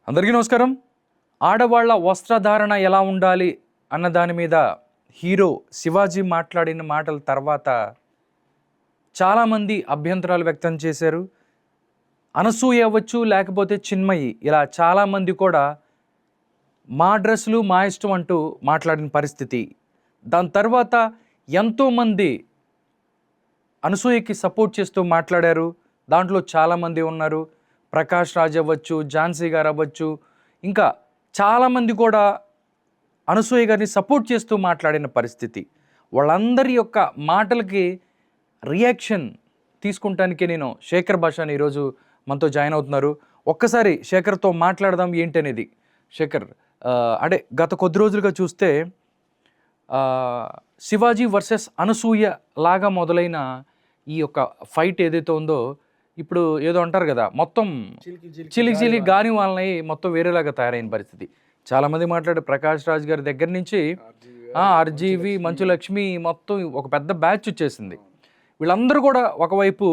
అందరికీ నమస్కారం. ఆడవాళ్ళ వస్త్రధారణ ఎలా ఉండాలి అన్న దాని మీద హీరో శివాజీ మాట్లాడిన మాటల తర్వాత చాలామంది అభ్యంతరాలు వ్యక్తం చేశారు. అనసూయ అవ్వచ్చు, లేకపోతే చిన్మయి, ఇలా చాలామంది కూడా మా డ్రెస్సులు మా ఇష్టం అంటూ మాట్లాడిన పరిస్థితి. దాని తర్వాత ఎంతోమంది అనసూయకి సపోర్ట్ చేస్తూ మాట్లాడారు. దాంట్లో చాలామంది ఉన్నారు. ప్రకాష్ రాజ్ అవ్వచ్చు, ఝాన్సీ గారు అవ్వచ్చు, ఇంకా చాలామంది కూడా అనసూయ గారిని సపోర్ట్ చేస్తూ మాట్లాడిన పరిస్థితి. వాళ్ళందరి యొక్క మాటలకి రియాక్షన్ తీసుకుంటానికి నేను శేఖర్ భాషని ఈరోజు మనతో జాయిన్ అవుతున్నారు. ఒక్కసారి శేఖర్తో మాట్లాడదాం ఏంటనేది. శేఖర్, అంటే గత కొద్ది రోజులుగా చూస్తే శివాజీ వర్సెస్ అనసూయ లాగా మొదలైన ఈ యొక్క ఫైట్ ఏదైతే ఉందో, ఇప్పుడు ఏదో అంటారు కదా, మొత్తం చిలికి గాని వాళ్ళని మొత్తం వేరేలాగా తయారైన పరిస్థితి. చాలామంది మాట్లాడే ప్రకాష్ రాజ్ గారి దగ్గర నుంచి ఆర్జీవి, మంచు లక్ష్మి, మొత్తం ఒక పెద్ద బ్యాచ్ వచ్చేసింది. వీళ్ళందరూ కూడా ఒకవైపు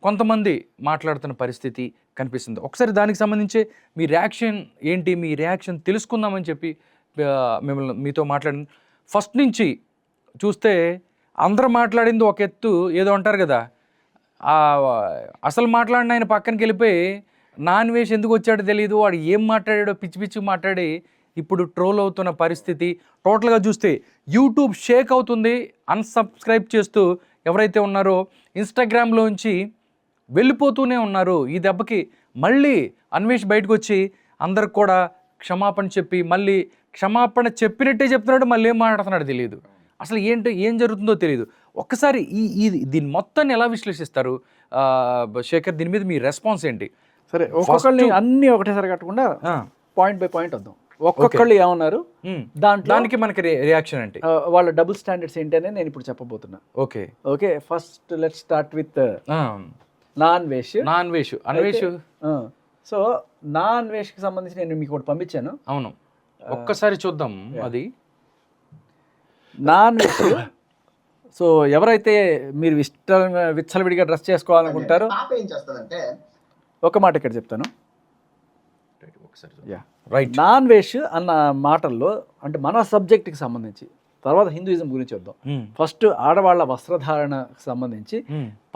కొంతమంది మాట్లాడుతున్న పరిస్థితి కనిపిస్తుంది. ఒకసారి దానికి సంబంధించి మీ రియాక్షన్ ఏంటి, మీ రియాక్షన్ తెలుసుకుందామని చెప్పి మిమ్మల్ని మీతో మాట్లాడిన ఫస్ట్ నుంచి చూస్తే అందరూ మాట్లాడింది ఒక ఎత్తు, ఏదో అంటారు కదా, అసలు మాట్లాడిన ఆయన పక్కనకి వెళ్ళిపోయి నాన్ వెజ్ ఎందుకు వచ్చాడో తెలియదు, వాడు ఏం మాట్లాడాడో పిచ్చి పిచ్చి మాట్లాడి ఇప్పుడు ట్రోల్ అవుతున్న పరిస్థితి. టోటల్గా చూస్తే యూట్యూబ్ షేక్ అవుతుంది. అన్సబ్స్క్రైబ్ చేస్తూ ఎవరైతే ఉన్నారో ఇన్స్టాగ్రామ్లోంచి వెళ్ళిపోతూనే ఉన్నారు. ఈ దెబ్బకి మళ్ళీ అన్వేష్ బయటకు వచ్చి అందరికి కూడా క్షమాపణ చెప్పి, మళ్ళీ క్షమాపణ చెప్పినట్టే చెప్తున్నాడు, మళ్ళీ ఏం మాట్లాడుతున్నాడు తెలియదు. అసలు ఏం జరుగుతుందో తెలియదు. ఒక్కసారి దీన్ని మొత్తాన్ని ఎలా విశ్లేషిస్తారు శేఖర్? దీని మీద మీ రెస్పాన్స్ ఏంటి? సరే, ఒక్కొక్కళ్ళని అన్ని ఒకటేసారి కట్టకుండా పాయింట్ బై పాయింట్ వద్దాం. ఒక్కొక్కళ్ళు ఏమన్నారు, దానికి మనకి రియాక్షన్ ఏంటి, వాళ్ళ డబుల్ స్టాండర్డ్స్ ఏంటి అనేది నేను ఇప్పుడు చెప్పబోతున్నా. Okay, first let start with నాన్ వేష్. అన్వేష్. సో నాన్ వేష్ కి సంబంధించి నేను మీకు ఒకటి పంపించాను. అవును, ఒక్కసారి చూద్దాం. అది నాన్ వేష్. సో ఎవరైతే మీరు విచ్చలవిడిగా డ్రెస్ చేసుకోవాలనుకుంటారో, ఒక మాట ఇక్కడ చెప్తాను. రైట్, నాన్ వేష్ అన్న మాటల్లో అంటే మన సబ్జెక్ట్కి సంబంధించి, తర్వాత హిందూయిజం గురించి వద్దాం. ఫస్ట్ ఆడవాళ్ళ వస్త్రధారణకు సంబంధించి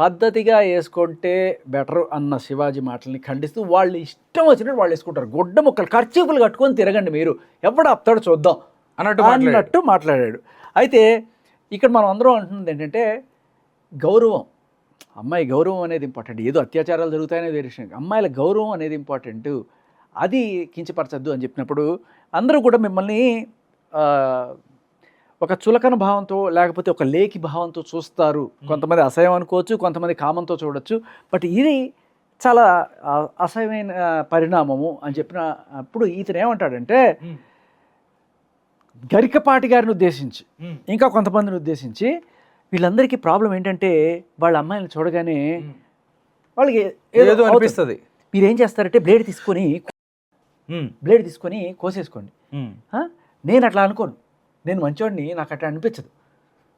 పద్ధతిగా వేసుకుంటే బెటర్ అన్న శివాజీ మాటల్ని ఖండిస్తూ వాళ్ళు ఇష్టం వచ్చినట్టు వాళ్ళు వేసుకుంటారు. గుడ్డ ముక్కలు ఖర్చీపులు కట్టుకొని తిరగండి, మీరు ఎవడు అప్తాడు చూద్దాం అన్నట్టు మాట్లాడాడు. అయితే ఇక్కడ మనం అందరం అంటున్నది ఏంటంటే గౌరవం. అమ్మాయి గౌరవం అనేది ఇంపార్టెంట్. ఏదో అత్యాచారాలు జరుగుతాయనేది వేరే విషయం. అమ్మాయిల గౌరవం అనేది ఇంపార్టెంట్, అది కించపరచద్దు అని చెప్పినప్పుడు అందరూ కూడా మిమ్మల్ని ఒక చులకన భావంతో లేకపోతే ఒక లేఖి భావంతో చూస్తారు. కొంతమంది అసహ్యం అనుకోవచ్చు, కొంతమంది కామంతో చూడొచ్చు. బట్ ఇది చాలా అసహ్యమైన పరిణామము అని చెప్పినప్పుడు ఇతను ఏమంటాడంటే, గరికపాటి గారిని ఉద్దేశించి ఇంకా కొంతమందిని ఉద్దేశించి, వీళ్ళందరికీ ప్రాబ్లం ఏంటంటే వాళ్ళ అమ్మాయిని చూడగానే వాళ్ళకి ఏదో అనిపిస్తుంది. మీరు ఏం చేస్తారంటే బ్లేడ్ తీసుకొని కోసేసుకోండి. నేను అట్లా అనుకోను, నేను మంచివాడిని, నాకు అట్లా అనిపించదు.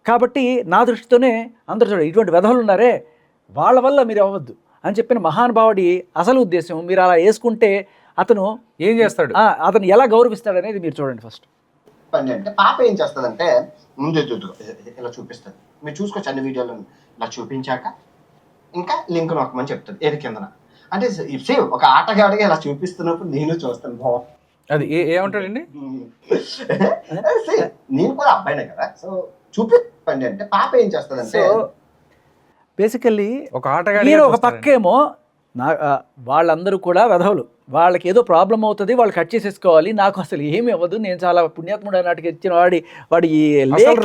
కాబట్టి నా దృష్టితోనే అందరూ చూడండి, ఇటువంటి వెధవలు ఉన్నారే వాళ్ళ వల్ల మీరు అవ్వద్దు అని చెప్పిన మహానుభావుడి అసలు ఉద్దేశం. మీరు అలా వేసుకుంటే అతను ఏం చేస్తాడు, అతను ఎలా గౌరవిస్తాడు అనేది మీరు చూడండి. ఫస్ట్ పని అంటే పాప ఏం చేస్తుందంటే, ముందు ఇలా చూపిస్తుంది, మీరు చూసుకోవచ్చు అన్ని వీడియోలో. ఇలా చూపించాక ఇంకా లింక్ నొక్కమని చెప్తుంది ఏది కిందన. అంటే సేమ్ ఒక ఆటగాడిగా ఇలా చూపిస్తున్నప్పుడు నేను చూస్తాను, బాగుంది. అది ఏమంటాడండి, నేను కూడా అబ్బాయినే కదా, సో చూపించండి అంటే పాప ఏం చేస్తుందంటే, బేసికల్లీ ఒక ఆటగాడి ఒక పక్కేమో వాళ్ళందరూ కూడా వెధవులు, వాళ్ళకి ఏదో ప్రాబ్లం అవుతుంది, వాళ్ళు కట్ చేసేసుకోవాలి, నాకు అసలు ఏమి అవ్వదు, నేను చాలా పుణ్యాత్ముడు నాటికి ఇచ్చిన వాడి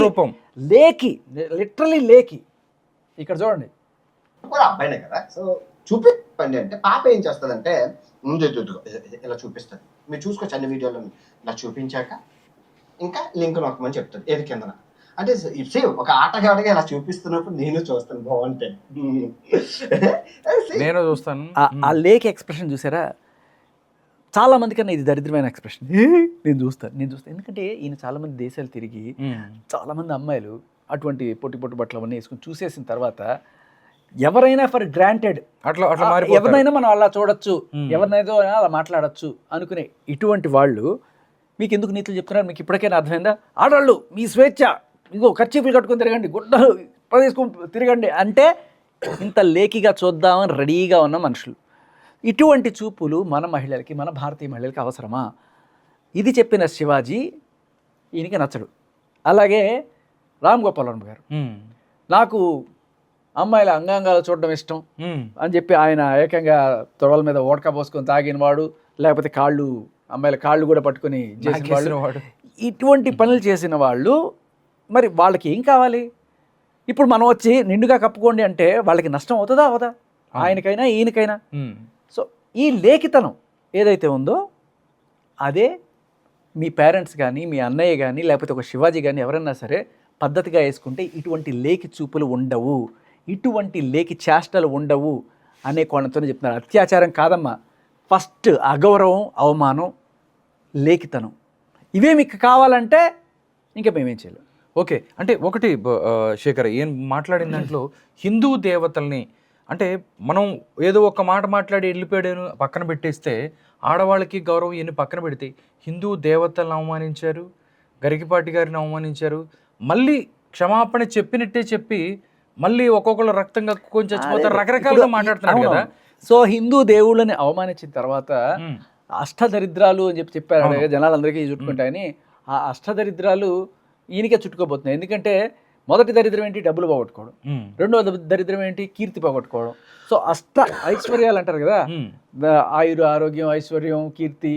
రూపం లేకి, లిటరలీ లేకి. ఇక్కడ చూడండి, కూడా అబ్బాయినే కదా, సో చూపించండి అంటే పాప ఏం చేస్తుందంటే, ముందు ఇలా చూపిస్తుంది, మీరు చూసుకోవచ్చు అన్ని వీడియోలో. ఇలా చూపించాక ఇంకా లింక్ నొక్కమని చెప్తుంది ఏది కిందన. అంటే సేమ్ ఒక ఆటగాడిగా ఇలా చూపిస్తున్నప్పుడు నేను చూస్తాను, బాగుంటాయి, నేను చూస్తాను. ఆ లేక్ ఎక్స్ప్రెషన్ చూసారా, చాలా మంది కన్నా ఇది దరిద్రమైన ఎక్స్ప్రెషన్. నేను చూస్తాను. ఎందుకంటే ఈయన చాలా మంది దేశాలు తిరిగి చాలా మంది అమ్మాయిలు అటువంటి పొట్టి బట్టలు అవన్నీ వేసుకుని చూసేసిన తర్వాత ఎవరైనా ఫర్ గ్రాంటెడ్ అట్లా అట్లా మారిపోతారు. ఎవరినైనా మనం అలా చూడొచ్చు, ఎవరినైనా అలా మాట్లాడచ్చు అనుకునే ఇటువంటి వాళ్ళు మీకు ఎందుకు నీతులు చెప్తున్నారు? మీకు ఇప్పటికైనా అర్థమైందా? ఆడవాళ్ళు మీ స్వేచ్ఛ, ఇగో కర్చీఫ్లు కట్టుకొని తిరగండి, గుడ్డలు తీసుకొని తిరగండి అంటే ఇంత లేకిగా చూద్దామని రెడీగా ఉన్న మనుషులు. ఇటువంటి చూపులు మన మహిళలకి, మన భారతీయ మహిళలకి అవసరమా? ఇది చెప్పిన శివాజీ ఈయనకి నచ్చడు. అలాగే రామ్ గోపాల్ వర్మ గారు, నాకు అమ్మాయిల అంగాంగాలు చూడడం ఇష్టం అని చెప్పి ఆయన ఏకంగా తొడల మీద ఓడక పోసుకొని తాగిన వాడు, లేకపోతే కాళ్ళు అమ్మాయిల కాళ్ళు కూడా పట్టుకొని చేసిన వాడు, ఇటువంటి పనులు చేసిన వాళ్ళు మరి వాళ్ళకి ఏం కావాలి? ఇప్పుడు మనం వచ్చి నిండుగా కప్పుకోండి అంటే వాళ్ళకి నష్టం అవుతుందా అవదా? ఆయనకైనా ఈయనకైనా. సో ఈ లేఖితనం ఏదైతే ఉందో అదే మీ పేరెంట్స్ కానీ, మీ అన్నయ్య కానీ, లేకపోతే ఒక శివాజీ కానీ ఎవరన్నా సరే పద్ధతిగా వేసుకుంటే ఇటువంటి లేఖి చూపులు ఉండవు, ఇటువంటి లేఖి చేష్టలు ఉండవు అనే కోణంతోనే చెప్తున్నారు. అత్యాచారం కాదమ్మా, ఫస్ట్ అగౌరవం, అవమానం, లేఖితనం ఇవే మీకు కావాలంటే ఇంకా మేమేం చేయలేం. ఓకే, అంటే ఒకటి శేఖర్ ఏం మాట్లాడిన దాంట్లో హిందూ దేవతల్ని అంటే మనం ఏదో ఒక మాట మాట్లాడి వెళ్ళిపోయాడు పక్కన పెట్టేస్తే ఆడవాళ్ళకి గౌరవం ఇవన్నీ పక్కన పెడితే హిందూ దేవతలను అవమానించారు, గరికిపాటి గారిని అవమానించారు, మళ్ళీ క్షమాపణ చెప్పినట్టే చెప్పి మళ్ళీ ఒక్కొక్కరు రక్తంగా కొంచెం చచ్చిపోతారు, రకరకాలుగా మాట్లాడుతున్నారు కదా. సో హిందూ దేవుళ్ళని అవమానించిన తర్వాత అష్టదరిద్రాలు అని చెప్పారు జనాలందరికీ చుట్టుకుంటాయని, ఆ అష్టదరిద్రాలు ఈయనకే చుట్టుకోబోతున్నాయి. ఎందుకంటే మొదటి దరిద్రం ఏంటి? డబ్బులు పోగొట్టుకోవడం. రెండో దరిద్రం ఏంటి? కీర్తి పోగొట్టుకోవడం. సో అష్ట ఐశ్వర్యాలు అంటారు కదా, ఆయురు, ఆరోగ్యం, ఐశ్వర్యం, కీర్తి,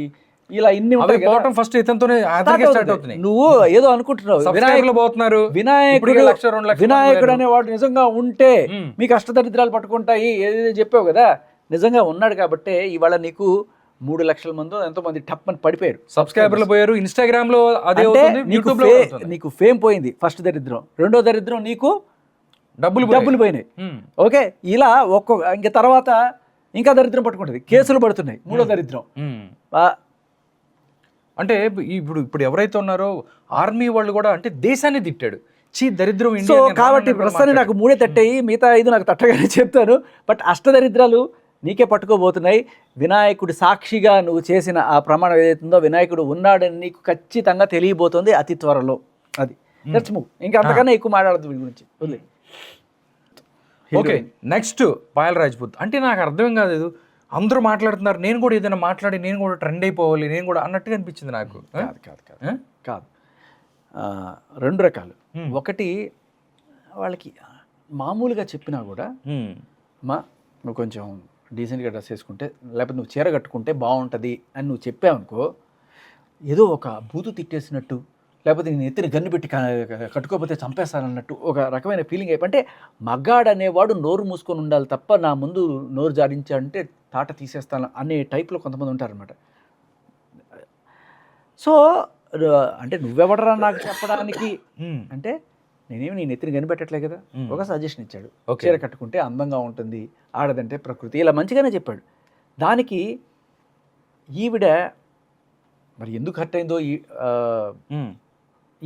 ఇలా ఇన్ని ఉంటాయి. ఫస్ట్ ఇతనితోనే స్టార్ట్ అవుతుంది. నువ్వు ఏదో అనుకుంటున్నావు, వినాయకుడు అనేవాడు నిజంగా ఉంటే మీకు అష్టదరిద్రాలు పట్టుకుంటాయి ఏదైతే చెప్పావు కదా, నిజంగా ఉన్నాడు కాబట్టే ఇవాళ నీకు 3 లక్షల మంది ఎంతో మంది టప్ అని పడిపోయారు, సబ్స్క్రైబర్లు పోయారు, ఇన్స్టాగ్రామ్ లో అదే నీకు ఫేమ్ పోయింది. ఫస్ట్ దరిద్రం. రెండో దరిద్రం నీకు డబ్బులు పోయినాయి. ఓకే, ఇలా ఇంక తర్వాత ఇంకా దరిద్రం పట్టుకుంటుంది, కేసులు పడుతున్నాయి. మూడో దరిద్రం అంటే ఇప్పుడు ఎవరైతే ఉన్నారో ఆర్మీ వాళ్ళు కూడా అంటే దేశాన్ని తిట్టాడు, చీ దరిద్రం. సో కాబట్టి ప్రస్తుతానికి నాకు 3 తట్టాయి, మిగతా 5 నాకు తట్టగానే చెప్తాను. బట్ అష్టదరిద్రాలు నీకే పట్టుకోబోతున్నాయి. వినాయకుడి సాక్షిగా నువ్వు చేసిన ఆ ప్రమాణం ఏదైతుందో వినాయకుడు ఉన్నాడని నీకు ఖచ్చితంగా తెలియబోతుంది అతి త్వరలో. అది లెట్స్ మూవ్. ఇంకా అంతకన్నా ఎక్కువ మాట్లాడదు వీడి గురించి. Okay, next Payal Rajput. అంటే నాకు అర్థం కాలేదు, అందరూ మాట్లాడుతున్నారు, నేను కూడా ఏదైనా మాట్లాడి నేను కూడా ట్రెండ్ అయిపోవాలి, నేను కూడా అన్నట్టుగా అనిపించింది నాకు. కాదు 2 రకాలు. ఒకటి వాళ్ళకి మామూలుగా చెప్పినా కూడా మా నువ్వు కొంచెం డీసెంట్గా డ్రెస్ వేసుకుంటే, లేకపోతే నువ్వు చీర కట్టుకుంటే బాగుంటుంది అని నువ్వు చెప్పావనుకో, ఏదో ఒక బూతు తిట్టేసినట్టు, లేకపోతే నేను ఎత్తిన గన్ను పెట్టి కట్టుకోకపోతే చంపేస్తానన్నట్టు ఒక రకమైన ఫీలింగ్ అయిపోయి, అంటే మగాడు అనేవాడు నోరు మూసుకొని ఉండాలి తప్ప నా ముందు నోరు జాడించాడంటే తాట తీసేస్తాను అనే టైప్లో కొంతమంది ఉంటారనమాట. సో అంటే నువ్వెవడరా నాకు చెప్పడానికి అంటే నేనేమి నేను ఎత్తిన కనిపెట్టట్లే కదా, ఒక సజెషన్ ఇచ్చాడు, చీర కట్టుకుంటే అందంగా ఉంటుంది, ఆడదంటే ప్రకృతి, ఇలా మంచిగానే చెప్పాడు. దానికి ఈవిడ మరి ఎందుకు హర్ట్ అయిందో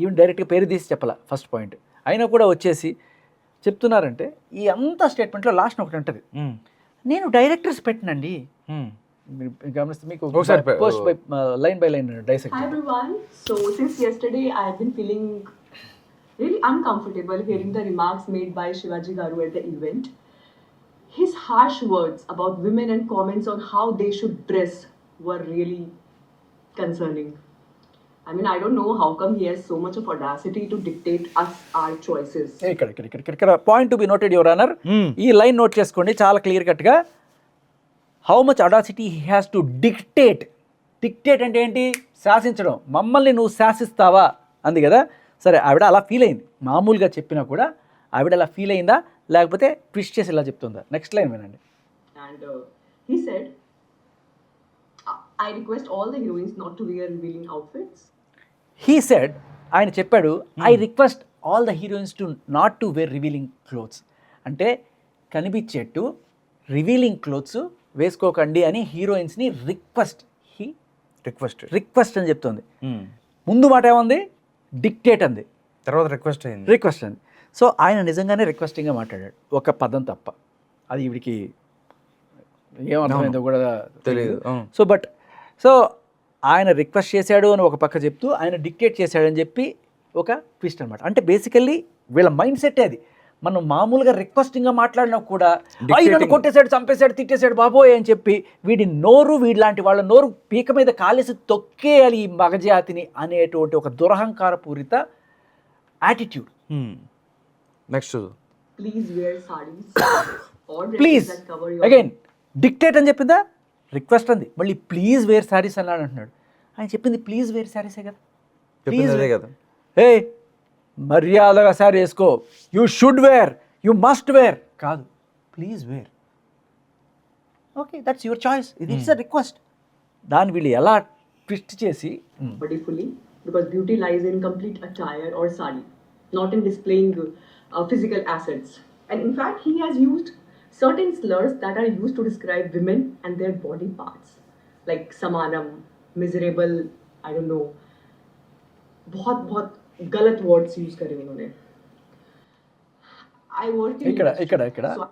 ఈవెన్ డైరెక్ట్గా పేరు తీసి చెప్పాల ఫస్ట్ పాయింట్ అయినా కూడా వచ్చేసి చెప్తున్నారంటే ఈ అంత స్టేట్మెంట్లో లాస్ట్ ఒకటి అంటది, నేను డైరెక్టర్స్ పెట్టినండి. గమనిస్తే మీకు post by line by line dissect. Hi everyone. So since yesterday I have been feeling really uncomfortable hearing the remarks made by Shivaji Garu at the event. His harsh words about women and comments on how they should dress were really concerning. I mean, I don't know how come he has so much of audacity to dictate us our choices. ఇక్కడ point to be noted your honour. ఈ line note చేసుకోండి చాలా clear కట్గా. How much audacity he has to dictate. Dictate అంటే ఏంటి? శాసించడం. మమ్మల్ని నువ్వు శాసిస్తావా అంది కదా. సరే, ఆవిడ అలా ఫీల్ అయింది. మామూలుగా చెప్పినా కూడా ఆవిడ అలా ఫీల్ అయిందా, లేకపోతే ట్విస్ట్ చేసి ఇలా చెప్తుందా? నెక్స్ట్ లైన్ వినండి. And he said, I request all the heroines not to wear revealing outfits. He said, ఆయన చెప్పాడు, I request all the heroines to not to wear revealing clothes. అంటే కనిపించేట్టు రివీలింగ్ క్లోత్స్ వేసుకోకండి అని హీరోయిన్స్ని request అని చెప్తుంది. ముందు మాట ఏముంది? డిక్టేట్ అంది, తర్వాత రిక్వెస్ట్ అంది. సో ఆయన నిజంగానే రిక్వెస్టింగ్గా మాట్లాడాడు, ఒక పదం తప్ప. అది వీడికి ఏమర్థమైందో కూడా తెలియదు. సో ఆయన రిక్వెస్ట్ చేశాడు అని ఒక పక్క చెప్తూ ఆయన డిక్టేట్ చేశాడని చెప్పి ఒక ట్విస్ట్ అనమాట. అంటే బేసికల్లీ వీళ్ళ మైండ్ సెట్ అది. మనం మామూలుగా రిక్వెస్టింగ్గా మాట్లాడినా కూడా నన్ను కొట్టేశాడు, చంపేశాడు, తిట్టేశాడు బాబోయ్ అని చెప్పి వీడి వీడిలాంటి వాళ్ళ నోరు పీక మీద కాలేసి తొక్కేయాలి ఈ మగజాతిని అనేటువంటి ఒక దురహంకారపూరిత attitude. Next Please wear sarees or please dresses that cover your again dictate అని చెప్పిందా, రిక్వెస్ట్ అంది, మళ్ళీ ప్లీజ్ వేర్ శారీస్ అన్నాడు అంటున్నాడు. ఆయన చెప్పింది ప్లీజ్ వేర్ శారీసే కదా. ప్లీజ్ కదా, ఏ మర్యాదగా శారీ వేసుకో, you should wear, you must wear కాదు, please wear. Okay, that's your choice, ఇది ఇట్స్ అ రిక్వెస్ట్. దాన్ని వీళ్ళు ఎలా ట్విస్ట్ చేసి body fully, because beauty lies in complete attire or sari, not in displaying physical assets. And in fact, he has used certain slurs that are used to describe women and their body parts, like samanam, miserable, I don't know. बहुत गलत words use करे उन्होंने. I work in ఇక్కడ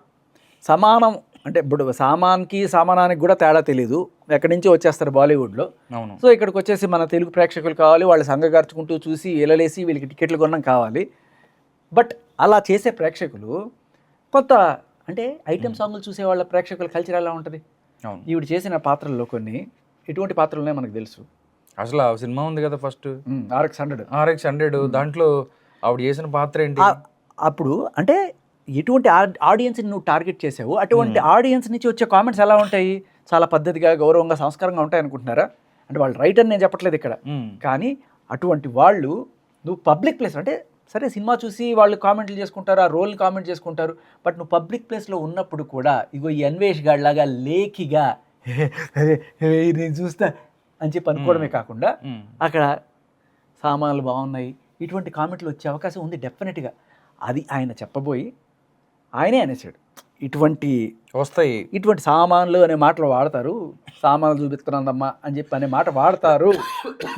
సమానం అంటే ఇప్పుడు సామానానికి కూడా తేడా తెలీదు, ఎక్కడి నుంచి వచ్చేస్తారు బాలీవుడ్లో. అవును. సో ఇక్కడికి వచ్చేసి మన తెలుగు ప్రేక్షకులు కావాలి, వాళ్ళు సంఘగర్చుకుంటూ చూసి ఎలలేసి వీళ్ళకి టికెట్లు కొనడం కావాలి. బట్ అలా చేసే ప్రేక్షకులు కొత్త అంటే ఐటెం సాంగులు చూసే వాళ్ళ ప్రేక్షకుల కల్చర్ ఎలా ఉంటుంది. అవును. ఈవిడ చేసిన పాత్రల్లో కొన్ని ఎటువంటి పాత్రలు ఉన్నాయో మనకు తెలుసు. అసలు ఆ సినిమా ఉంది కదా ఫస్ట్ RX100 దాంట్లో ఆవిడ చేసిన పాత్ర ఏంటి? అప్పుడు అంటే ఎటువంటి ఆడియన్స్ని నువ్వు టార్గెట్ చేసావు, అటువంటి ఆడియన్స్ నుంచి వచ్చే కామెంట్స్ ఎలా ఉంటాయి, చాలా పద్ధతిగా గౌరవంగా సంస్కారంగా ఉంటాయి అనుకుంటున్నారా? అంటే వాళ్ళు రైట్ అని నేను చెప్పట్లేదు ఇక్కడ, కానీ అటువంటి వాళ్ళు నువ్వు పబ్లిక్ ప్లేస్ అంటే సరే సినిమా చూసి వాళ్ళు కామెంట్లు చేసుకుంటారు, ఆ రోల్ని కామెంట్ చేసుకుంటారు, బట్ నువ్వు పబ్లిక్ ప్లేస్లో ఉన్నప్పుడు కూడా ఇగో ఈ అన్వేష్ గాడ్ లాగా లేఖిగా నేను చూస్తా అని చెప్పి అనుకోవడమే కాకుండా అక్కడ సామాన్లు బాగున్నాయి ఇటువంటి కామెంట్లు వచ్చే అవకాశం ఉంది డెఫినెట్గా. అది ఆయన చెప్పబోయి ఆయనే అనేసాడు ఇటువంటి వస్తాయి, ఇటువంటి సామాన్లు అనే మాటలు వాడతారు, సామాన్లు చూపిస్తున్నాదమ్మా అని చెప్పి అనే మాట వాడతారు,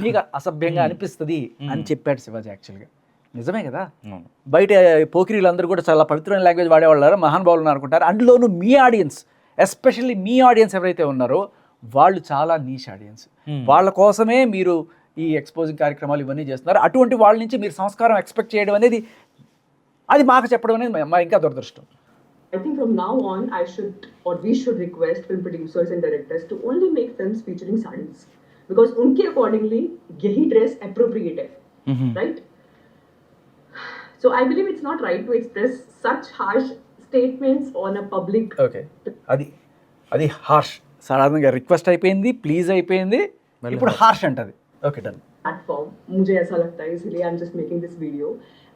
నీకు అసభ్యంగా అనిపిస్తుంది అని చెప్పాడు శివాజీ. యాక్చువల్గా నిజమే కదా, బయట పోకిరీలందరూ కూడా చాలా పవిత్రమైన లాంగ్వేజ్ వాడేవాళ్ళు మహానుభావులు అనుకుంటారు. అందులోనూ మీ ఆడియన్స్, ఎస్పెషల్లీ మీ ఆడియన్స్ ఎవరైతే ఉన్నారో వాళ్ళు చాలా నీష్ ఆడియన్స్, వాళ్ళ కోసమే మీరు ఈ ఎక్స్పోజింగ్ కార్యక్రమాలు ఇవన్నీ చేస్తున్నారు. అటువంటి వాళ్ళ నుంచి మీరు సంస్కారం ఎక్స్పెక్ట్ చేయడం అనేది అది మాకు చెప్పడం అనేది మా ఇంకా దురదృష్టం. I think from now on, we should request film producers and directors to only make films featuring sarees, because unke accordingly yahi dress appropriate hai, right? So I believe it's not right to express such harsh statements on a public. Okay, అది harsh. సాధారణంగా request అయిపోయింది, please అయిపోయింది, ఇప్పుడు harsh అంటది. Okay, done. Platform, mujhe aisa lagta hai, isliye I'm just making this video.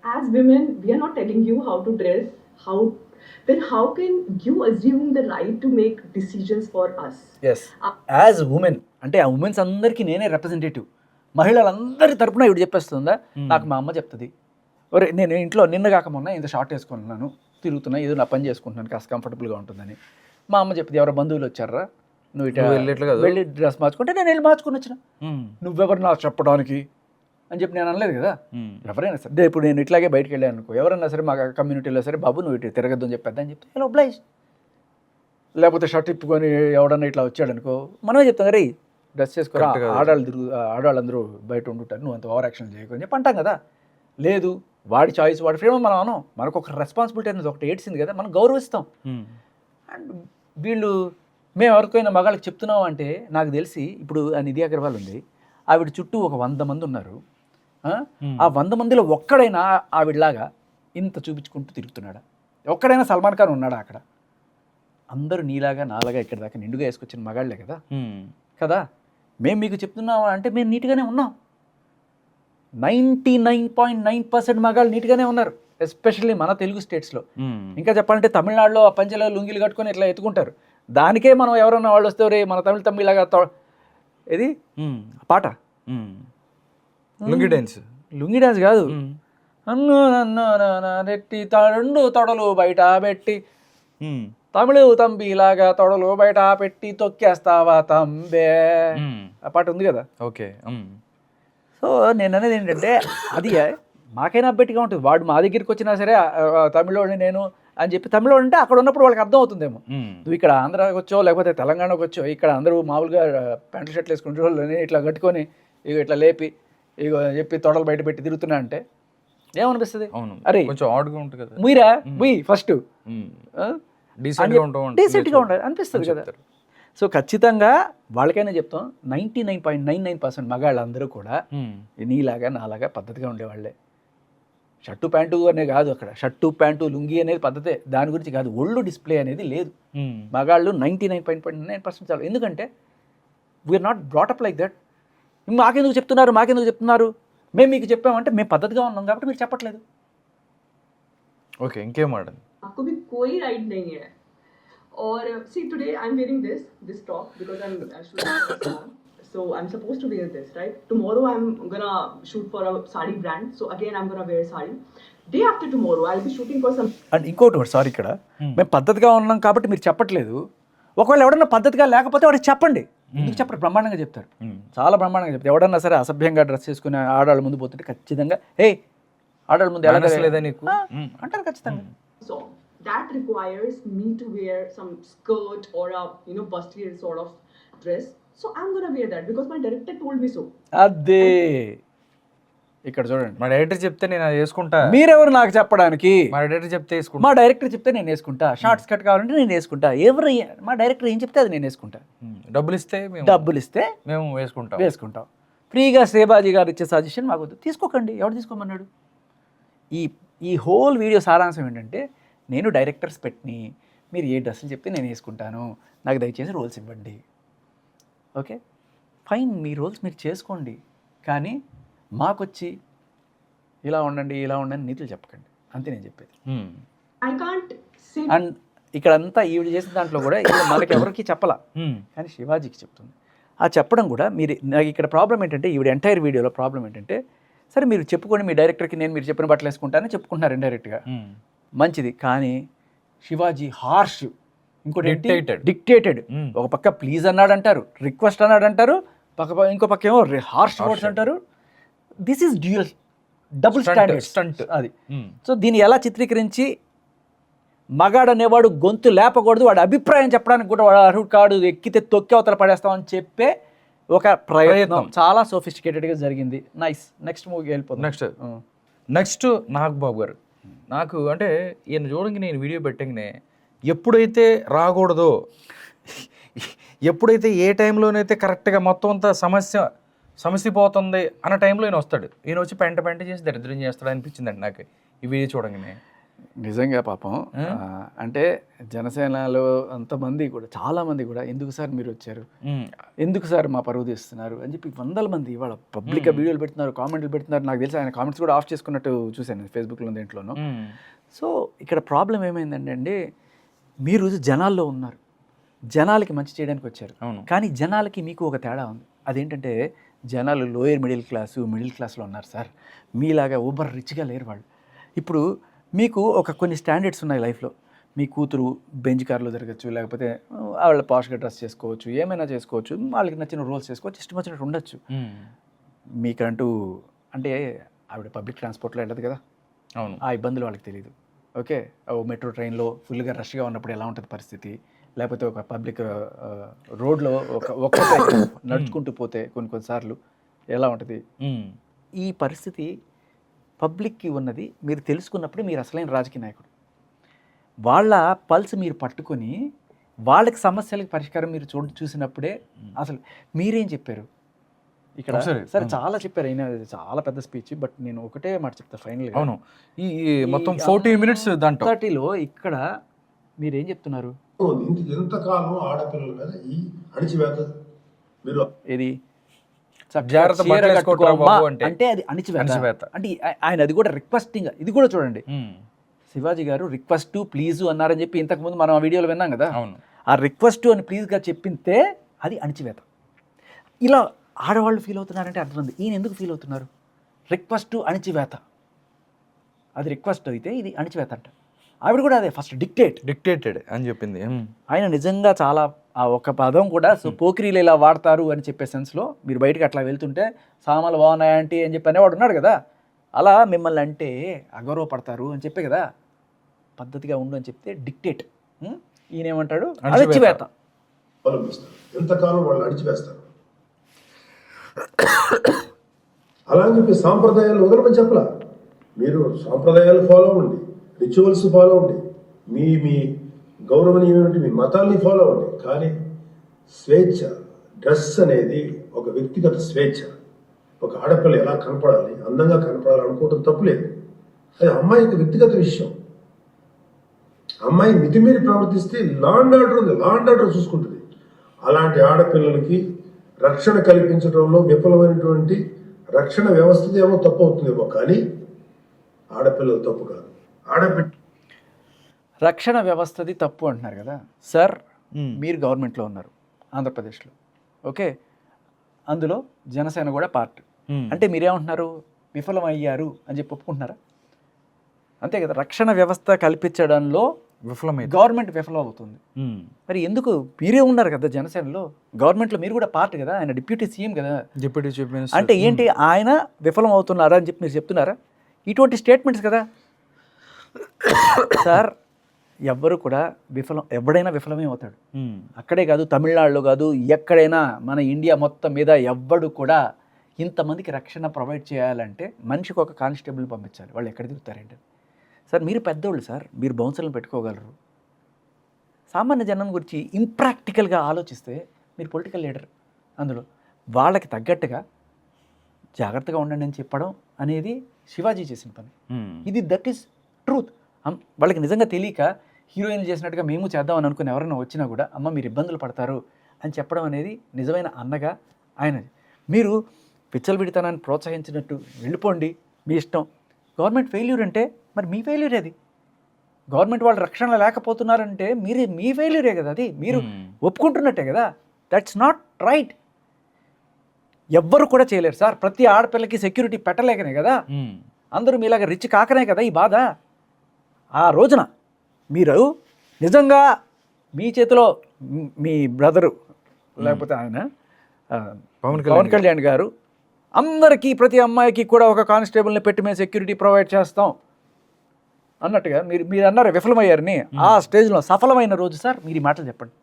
As women, we are not telling you how to dress, how can you assume the right to make decisions for us? Yes, as women అంటే ఆ women's అందరికీ నేనే representative, మహిళలందరి తరపున ఇవి చెప్పేస్తుందా. నాకు మా అమ్మ చెప్తుంది, ఒరే నేను ఇంట్లో నిన్న కాక మొన్న ఇంత షార్ట్ వేసుకుంటున్నాను, తిరుగుతున్నా, ఏదో నా పని చేసుకుంటున్నాను, కాస్త కంఫర్టబుల్గా ఉంటుందని. మా అమ్మ చెప్తుంది, ఎవరో బంధువులు వచ్చారా, నువ్వు ఇట్లా వెళ్ళి డ్రెస్ మార్చుకుంటే నేను వెళ్ళి మార్చుకుని వచ్చిన, నువ్వెవరు నాకు చెప్పడానికి అని చెప్పి నేను అనలేదు కదా. ఎవరైనా సరే ఇప్పుడు నేను ఇట్లాగే బయటకు వెళ్ళాను అనుకో, ఎవరైనా సరే మా కమ్యూనిటీలో సరే బాబు నువ్వు ఇటు తిరగద్దు అని చెప్పేద్దా అని చెప్తే ఇలా ఒబ్లైజ్. లేకపోతే షర్ట్ ఇప్పుకొని ఎవడన్నా ఇట్లా వచ్చాడు అనుకో, మనమే చెప్తాం రే డ్రెస్ చేసుకోరా, ఆడవాళ్ళందరూ బయట ఉంటుంటారు, నువ్వు అంత ఓవర్ యాక్షన్ చేయకు అని చెప్పి అంటాం కదా. లేదు, వాడి చాయిస్, వాడి ఫ్రీడమ్ మనం అనం, మనకు ఒక రెస్పాన్సిబిలిటీ అనేది ఒకటి ఏడ్చింది కదా, మనం గౌరవిస్తాం. అండ్ వీళ్ళు మేము ఎవరికైనా మగాళ్ళకి చెప్తున్నాం అంటే, నాకు తెలిసి ఇప్పుడు ఆ నిధి అగర్వాల్ ఉంది, ఆవిడ చుట్టూ ఒక 100 మంది ఉన్నారు, ఆ 100 మందిలో ఒక్కడైనా ఆవిడలాగా ఇంత చూపించుకుంటూ తిరుగుతున్నాడా? ఒక్కడైనా సల్మాన్ ఖాన్ ఉన్నాడా అక్కడ? అందరూ నీలాగా నాలాగా ఇక్కడ దాకా నిండుగా వేసుకొచ్చిన మగాళ్లే కదా. కదా, మేము మీకు చెప్తున్నావా అంటే మేము నీట్గానే ఉన్నాం. 99.9% మగాళ్ళు నీట్గానే ఉన్నారు, ఎస్పెషల్లీ మన తెలుగు స్టేట్స్లో. ఇంకా చెప్పాలంటే తమిళనాడులో ఆ పంచెలో లుంగిలు కట్టుకొని ఇట్లా ఎత్తుకుంటారు. దానికే మనం ఎవరన్నా వాళ్ళు వస్తే రే మన తమిళలాగా ఇది పాట లుంగి డాన్స్ కాదు, అన్ను నన్ను నెట్టి రెండు తొడలు బయట పెట్టి తమిళ తంబిలాగా తొడలు బయట పెట్టి తొక్కేస్తావా తంబే, ఆ పాట ఉంది కదా. ఓకే, సో నేను అనేది ఏంటంటే అది మాకైనా అబ్బెట్టిగా ఉంటుంది. వాడు మా దగ్గరికి వచ్చినా సరే తమిళోడిని నేను అని చెప్పి తమిళ అంటే అక్కడ ఉన్నప్పుడు వాళ్ళకి అర్థం అవుతుందేమో. నువ్వు ఇక్కడ ఆంధ్రాకి వచ్చో లేకపోతే తెలంగాణకు వచ్చో ఇక్కడ అందరూ మామూలుగా ప్యాంట్లు షర్ట్లు వేసుకుంటే ఇట్లా కట్టుకొని ఇక ఇట్లా లేపి ఇక చెప్పి తొడలు బయట పెట్టి తిరుగుతున్నా అంటే ఏమనిపిస్తుంది? అరే కొంచెం ఆడ్గా ఉంటుంది కదా, మీరా పోయి ఫస్ట్ డీసెంట్గా ఉండాలి అనిపిస్తుంది కదా. సో ఖచ్చితంగా వాళ్ళకైనా చెప్తాం 99.99% మగాళ్ళందరూ కూడా నీలాగా నాలాగా పద్ధతిగా ఉండేవాళ్ళే. షర్టు ప్యాంటు అనే కాదు, అక్కడ షర్టు ప్యాంటు లుంగి అనేది పద్ధతే, దాని గురించి కాదు. ఒళ్ళు డిస్ప్లే అనేది లేదు. మగాళ్ళు 99.99% చాలు. ఎందుకంటే we're not brought up like that. మాకెందుకు చెప్తున్నారు, మేము మీకు చెప్పామంటే మేము పద్ధతిగా ఉన్నాం కాబట్టి మీరు చెప్పట్లేదు. ఓకే, ఇంకేం మాట్లాడండి. आपको भी कोई राइट नहीं है. और see today I'm wearing this top because I'm shooting for a song, so I'm supposed to wear this, right? Tomorrow I'm gonna shoot for a sari brand, so again I'm gonna wear sari. Day after tomorrow I'll be shooting for some. And ఇంకోటి sorry, ఇక్కడ మేము పద్ధతిగా ఉన్నాం కాబట్టి మీరు చెప్పట్లేదు. ఒకవేళ ఎవడన్నా పద్ధతిగా లేకపోతే వాడికి చెప్పండి. ఎందుకు చెప్పరు? బ్రహ్మాండంగా చెప్తారు, చాలా బ్రహ్మాండంగా చెప్తారు. ఎవడన్నా సరే అసభ్యంగా డ్రెస్ చేసుకుని ఆడవాళ్ళ ముందు పోతుంటే ఖచ్చితంగా హే ఆడవాళ్ళ ముందు ఎలా లేదా నీకు అంటారు ఖచ్చితంగా. So that requires me to wear some skirt or a bustier sort of dress. So I'm gonna wear that because my director told me so. అదే ఇక్కడ చూడండి, మా డైరెక్టర్ చెప్తే నేను అది వేసుకుంటా. మీరెవరు నాకు చెప్పడానికి? మా డైరెక్టర్ చెప్తే వేసుకుంటా. మా డైరెక్టర్ చెప్తే నేను వేసుకుంటా. షార్ట్స్ కట్ కావాలంటే నేను వేసుకుంటా. మా డైరెక్టర్ ఏం చెప్తే అది నేను వేసుకుంటా. డబ్బులు ఇస్తే మేము వేసుకుంటాం. ఫ్రీగా శ్రీబాజీ గారు ఇచ్చే సజెషన్ మాకు తీసుకోకండి. ఎవరు తీసుకోమన్నాడు? ఈ హోల్ వీడియో సారాంశం ఏంటంటే, నేను డైరెక్టర్స్ పెట్టిని మీరు ఏ డ్రెస్సులు చెప్తే నేను వేసుకుంటాను, నాకు దయచేసి రోల్స్ ఇవ్వండి. ఓకే ఫైన్, మీ రోల్స్ మీరు చేసుకోండి, కానీ మాకొచ్చి ఇలా ఉండండి నీతులు చెప్పకండి. అంతే నేను చెప్పేది. I can't say. అండ్ ఇక్కడంతా ఈవిడ చేసిన దాంట్లో కూడా మనకి ఎవరికి చెప్పలా, కానీ శివాజీకి చెప్తుంది. ఆ చెప్పడం కూడా నాకు ఇక్కడ ప్రాబ్లం ఏంటంటే, ఈవిడ ఎంటైర్ వీడియోలో ప్రాబ్లం ఏంటంటే, సరే మీరు చెప్పుకోండి మీ డైరెక్టర్కి నేను మీరు చెప్పిన బట్టలు వేసుకుంటానని చెప్పుకుంటున్నారు ఇండైరెక్ట్గా, మంచిది. కానీ శివాజీ హార్ష్, ఇంకోటి డిక్టేటెడ్. ఒక పక్క ప్లీజ్ అన్నాడంటారు, రిక్వెస్ట్ అన్నాడంటారు, ఇంకో పక్క ఏమో హార్ష్ వర్డ్స్ అంటారు. This is dual, double standard అది. సో దీన్ని ఎలా చిత్రీకరించి, మగాడు అనేవాడు గొంతు లేపకూడదు, వాడి అభిప్రాయం చెప్పడానికి కూడా వాడు అర్హుడు కాడు, ఎక్కితే తొక్కి అవతల పడేస్తామని చెప్పే ఒక ప్రయత్నం చాలా సోఫిస్టికేటెడ్గా జరిగింది. నైస్. నెక్స్ట్ మూవీకి వెళ్ళిపోతుంది. నెక్స్ట్ నాగబాబు గారు. నాకు అంటే ఈయన చూడంగా నేను వీడియో పెట్టగానే ఎప్పుడైతే రాకూడదో, ఎప్పుడైతే ఏ టైంలోనైతే కరెక్ట్గా మొత్తం అంతా సమస్య పోతుంది అన్న టైంలో ఈయన వస్తాడు. ఈయన వచ్చి పెంట చేసి దరిద్రం చేస్తాడు అనిపించిందండి నాకు ఈ వీడియో చూడంగానే. నిజంగా పాపం. అంటే జనసేనలో అంతమంది కూడా, చాలామంది కూడా ఎందుకు సార్ మీరు వచ్చారు, ఎందుకు సార్ మా పరువు తీస్తున్నారు అని చెప్పి 100 మంది ఇవాళ పబ్లిక్గా వీడియోలు పెడుతున్నారు, కామెంట్లు పెడుతున్నారు. నాకు తెలిసి ఆయన కామెంట్స్ కూడా ఆఫ్ చేసుకున్నట్టు చూశాను ఫేస్బుక్లో, దేంట్లోనూ. సో ఇక్కడ ప్రాబ్లం ఏమైందంటే, మీరు జనాల్లో ఉన్నారు, జనాలకి మంచి చేయడానికి వచ్చారు, కానీ జనాలకి మీకు ఒక తేడా ఉంది. అదేంటంటే, జనాలు లోయర్ మిడిల్ క్లాస్లో ఉన్నారు సార్, మీలాగా ఓవర్ రిచ్గా లేరు వాళ్ళు. ఇప్పుడు మీకు కొన్ని స్టాండర్డ్స్ ఉన్నాయి లైఫ్లో. మీ కూతురు బెంచ్ కార్లో తిరగచ్చు, లేకపోతే వాళ్ళ పాష్గా డ్రెస్ చేసుకోవచ్చు, ఏమైనా చేసుకోవచ్చు, వాళ్ళకి నచ్చిన రోల్స్ చేసుకోవచ్చు, ఇష్టం వచ్చినట్టు ఉండొచ్చు. మీకంటూ అంటే ఆవిడ పబ్లిక్ ట్రాన్స్పోర్ట్లో వెళ్ళదు కదా, అవును, ఆ ఇబ్బందులు వాళ్ళకి తెలియదు. ఓకే, మెట్రో ట్రైన్లో ఫుల్గా రష్గా ఉన్నప్పుడు ఎలా ఉంటుంది పరిస్థితి, లేకపోతే ఒక పబ్లిక్ రోడ్లో ఒక్కటే నడుచుకుంటూ పోతే కొన్నిసార్లు ఎలా ఉంటుంది ఈ పరిస్థితి. పబ్లిక్కి ఉన్నది మీరు తెలుసుకున్నప్పుడు మీరు అసలైన రాజకీయ నాయకుడు. వాళ్ళ పల్స్ మీరు పట్టుకొని వాళ్ళకి సమస్యలకు పరిష్కారం మీరు చూసినప్పుడే అసలు మీరేం చెప్పారు ఇక్కడ. సరే చాలా చెప్పారు, అయినా చాలా పెద్ద స్పీచ్, బట్ నేను ఒకటే మాట చెప్తా ఫైనల్గా. అవును, ఈ మొత్తం 14 minutes దాంట్లో 30లో ఇక్కడ మీరేం చెప్తున్నారు? ఎంతకాలం ఆడపిల్లల మీద ఈ అణిచివేత మీరు ఇది అంటే అది అణిచివేత అంటే ఆయన అది కూడా రిక్వెస్టింగ్. ఇది కూడా చూడండి, శివాజీ గారు రిక్వెస్ట్ ప్లీజ్ అన్నారని చెప్పి ఇంతకుముందు మనం ఆ వీడియోలో విన్నాం కదా. ఆ రిక్వెస్ట్ అని ప్లీజ్గా చెప్పింతే అది అణిచివేత. ఇలా ఆడవాళ్ళు ఫీల్ అవుతున్నారంటే అర్థం ఉంది. ఈయన ఎందుకు ఫీల్ అవుతున్నారు? రిక్వెస్ట్ అణిచివేత, అది రిక్వెస్ట్ అయితే ఇది అణిచివేత అంట. ఆవిడ కూడా అదే ఫస్ట్ డిక్టేటెడ్ అని చెప్పింది. ఆయన నిజంగా చాలా ఆ ఒక్క పదం కూడా పోకిరీలు ఇలా వాడతారు అని చెప్పే సెన్స్లో, మీరు బయటకు అట్లా వెళ్తుంటే సామాన్లు బాగున్నాయంటీ అని చెప్పి అనేవాడు ఉన్నాడు కదా, అలా మిమ్మల్ని అంటే అగౌరవపడతారు అని చెప్పే కదా. పద్ధతిగా ఉండు అని చెప్తే డిక్టేట్. ఈయన ఏమంటాడు? అణచివేత. అణచివేత. అవలంబిస్తారు. ఎంతకాలం వాళ్ళు అణిచివేస్తారు. అలా అని చెప్పి సాంప్రదాయాలు వదలమని చెప్పలా. మీరు సాంప్రదాయాలు ఫాలో అవ్వండి, రిచువల్స్ ఫాలో అవ్వండి, మీ మీ గౌరవనీయమైన మీ మతాల్ని ఫాలో అవ్వండి. కానీ స్వేచ్ఛ, డ్రెస్ అనేది ఒక వ్యక్తిగత స్వేచ్ఛ. ఒక ఆడపిల్ల ఎలా కనపడాలి, అందంగా కనపడాలి అనుకోవటం తప్పులేదు. అది అమ్మాయికి వ్యక్తిగత విషయం. అమ్మాయి మితిమీరి ప్రవర్తిస్తే లా అండ్ ఆర్డర్ ఉంది, లా అండ్ ఆర్డర్ చూసుకుంటుంది. అలాంటి ఆడపిల్లలకి రక్షణ కల్పించడంలో విఫలమైనటువంటి రక్షణ వ్యవస్థ ఏమో తప్పు అవుతుందేమో, కానీ ఆడపిల్లలు తప్పు కాదు. ఆడపిల్ల రక్షణ వ్యవస్థది తప్పు అంటున్నారు కదా సార్. మీరు గవర్నమెంట్లో ఉన్నారు ఆంధ్రప్రదేశ్లో, ఓకే, అందులో జనసేన కూడా పార్ట్. అంటే మీరేమంటున్నారు? విఫలమయ్యారు అని చెప్పి ఒప్పుకుంటున్నారా? అంతే కదా. రక్షణ వ్యవస్థ కల్పించడంలో విఫలమైంది, గవర్నమెంట్ విఫలం అవుతుంది. మరి ఎందుకు? మీరే ఉన్నారు కదా జనసేనలో, గవర్నమెంట్లో మీరు కూడా పార్ట్ కదా, ఆయన డిప్యూటీ సీఎం కదా. డిప్యూటీ చీఫ్ మినిస్టర్ అంటే ఏంటి, ఆయన విఫలం అవుతున్నారా అని చెప్పి మీరు చెప్తున్నారా? ఇటువంటి స్టేట్మెంట్స్ కదా సార్. ఎవ్వరు కూడా ఎవడైనా విఫలమే అవుతాడు. అక్కడే కాదు, తమిళనాడులో కాదు, ఎక్కడైనా మన ఇండియా మొత్తం మీద ఎవ్వడు కూడా ఇంతమందికి రక్షణ ప్రొవైడ్ చేయాలంటే మనిషికి ఒక కానిస్టేబుల్ని పంపించాలి. వాళ్ళు ఎక్కడ తిరుగుతారండి సార్? మీరు పెద్దోళ్ళు సార్, మీరు బౌన్సర్లను పెట్టుకోగలరు. సామాన్య జనం గురించి ఇంప్రాక్టికల్గా ఆలోచిస్తే మీరు పొలిటికల్ లీడర్, అందులో వాళ్ళకి తగ్గట్టుగా జాగ్రత్తగా ఉండండి అని చెప్పడం అనేది శివాజీ చేసిన పని. ఇది దట్ ఈస్ ట్రూత్. వాళ్ళకి నిజంగా తెలియక హీరోయిన్ చేసినట్టుగా మేము చేద్దామని అనుకుని ఎవరైనా వచ్చినా కూడా అమ్మ మీరు ఇబ్బందులు పడతారు అని చెప్పడం అనేది నిజమైన అన్నగా ఆయనది. మీరు విచ్చలవిడితనాన్ని ప్రోత్సహించినట్టు వెళ్ళిపోండి, మీ ఇష్టం. గవర్నమెంట్ ఫెయిల్యూర్ అంటే మరి మీ ఫెయిల్యూర్ అది. గవర్నమెంట్ వాళ్ళు రక్షణ లేకపోతున్నారంటే మీ ఫెయిల్యూరే కదా, అది మీరు ఒప్పుకుంటున్నట్టే కదా. That's not right. ఎవ్వరు కూడా చేయలేరు సార్. ప్రతి ఆడపిల్లకి సెక్యూరిటీ పెట్టలేకనే కదా, అందరూ మీలాగా రిచ్ కాకనే కదా ఈ బాధ. ఆ రోజున మీరు నిజంగా మీ చేతిలో మీ బ్రదరు లేకపోతే ఆయన పవన్ కళ్యాణ్ గారు అందరికీ ప్రతి అమ్మాయికి కూడా ఒక కానిస్టేబుల్ని పెట్టి మేము సెక్యూరిటీ ప్రొవైడ్ చేస్తాం అన్నట్టుగా మీరు అన్నారు విఫలమయ్యారని. ఆ స్టేజ్లో సఫలమైన రోజు సార్ మీరు ఈ మాటలు చెప్పండి.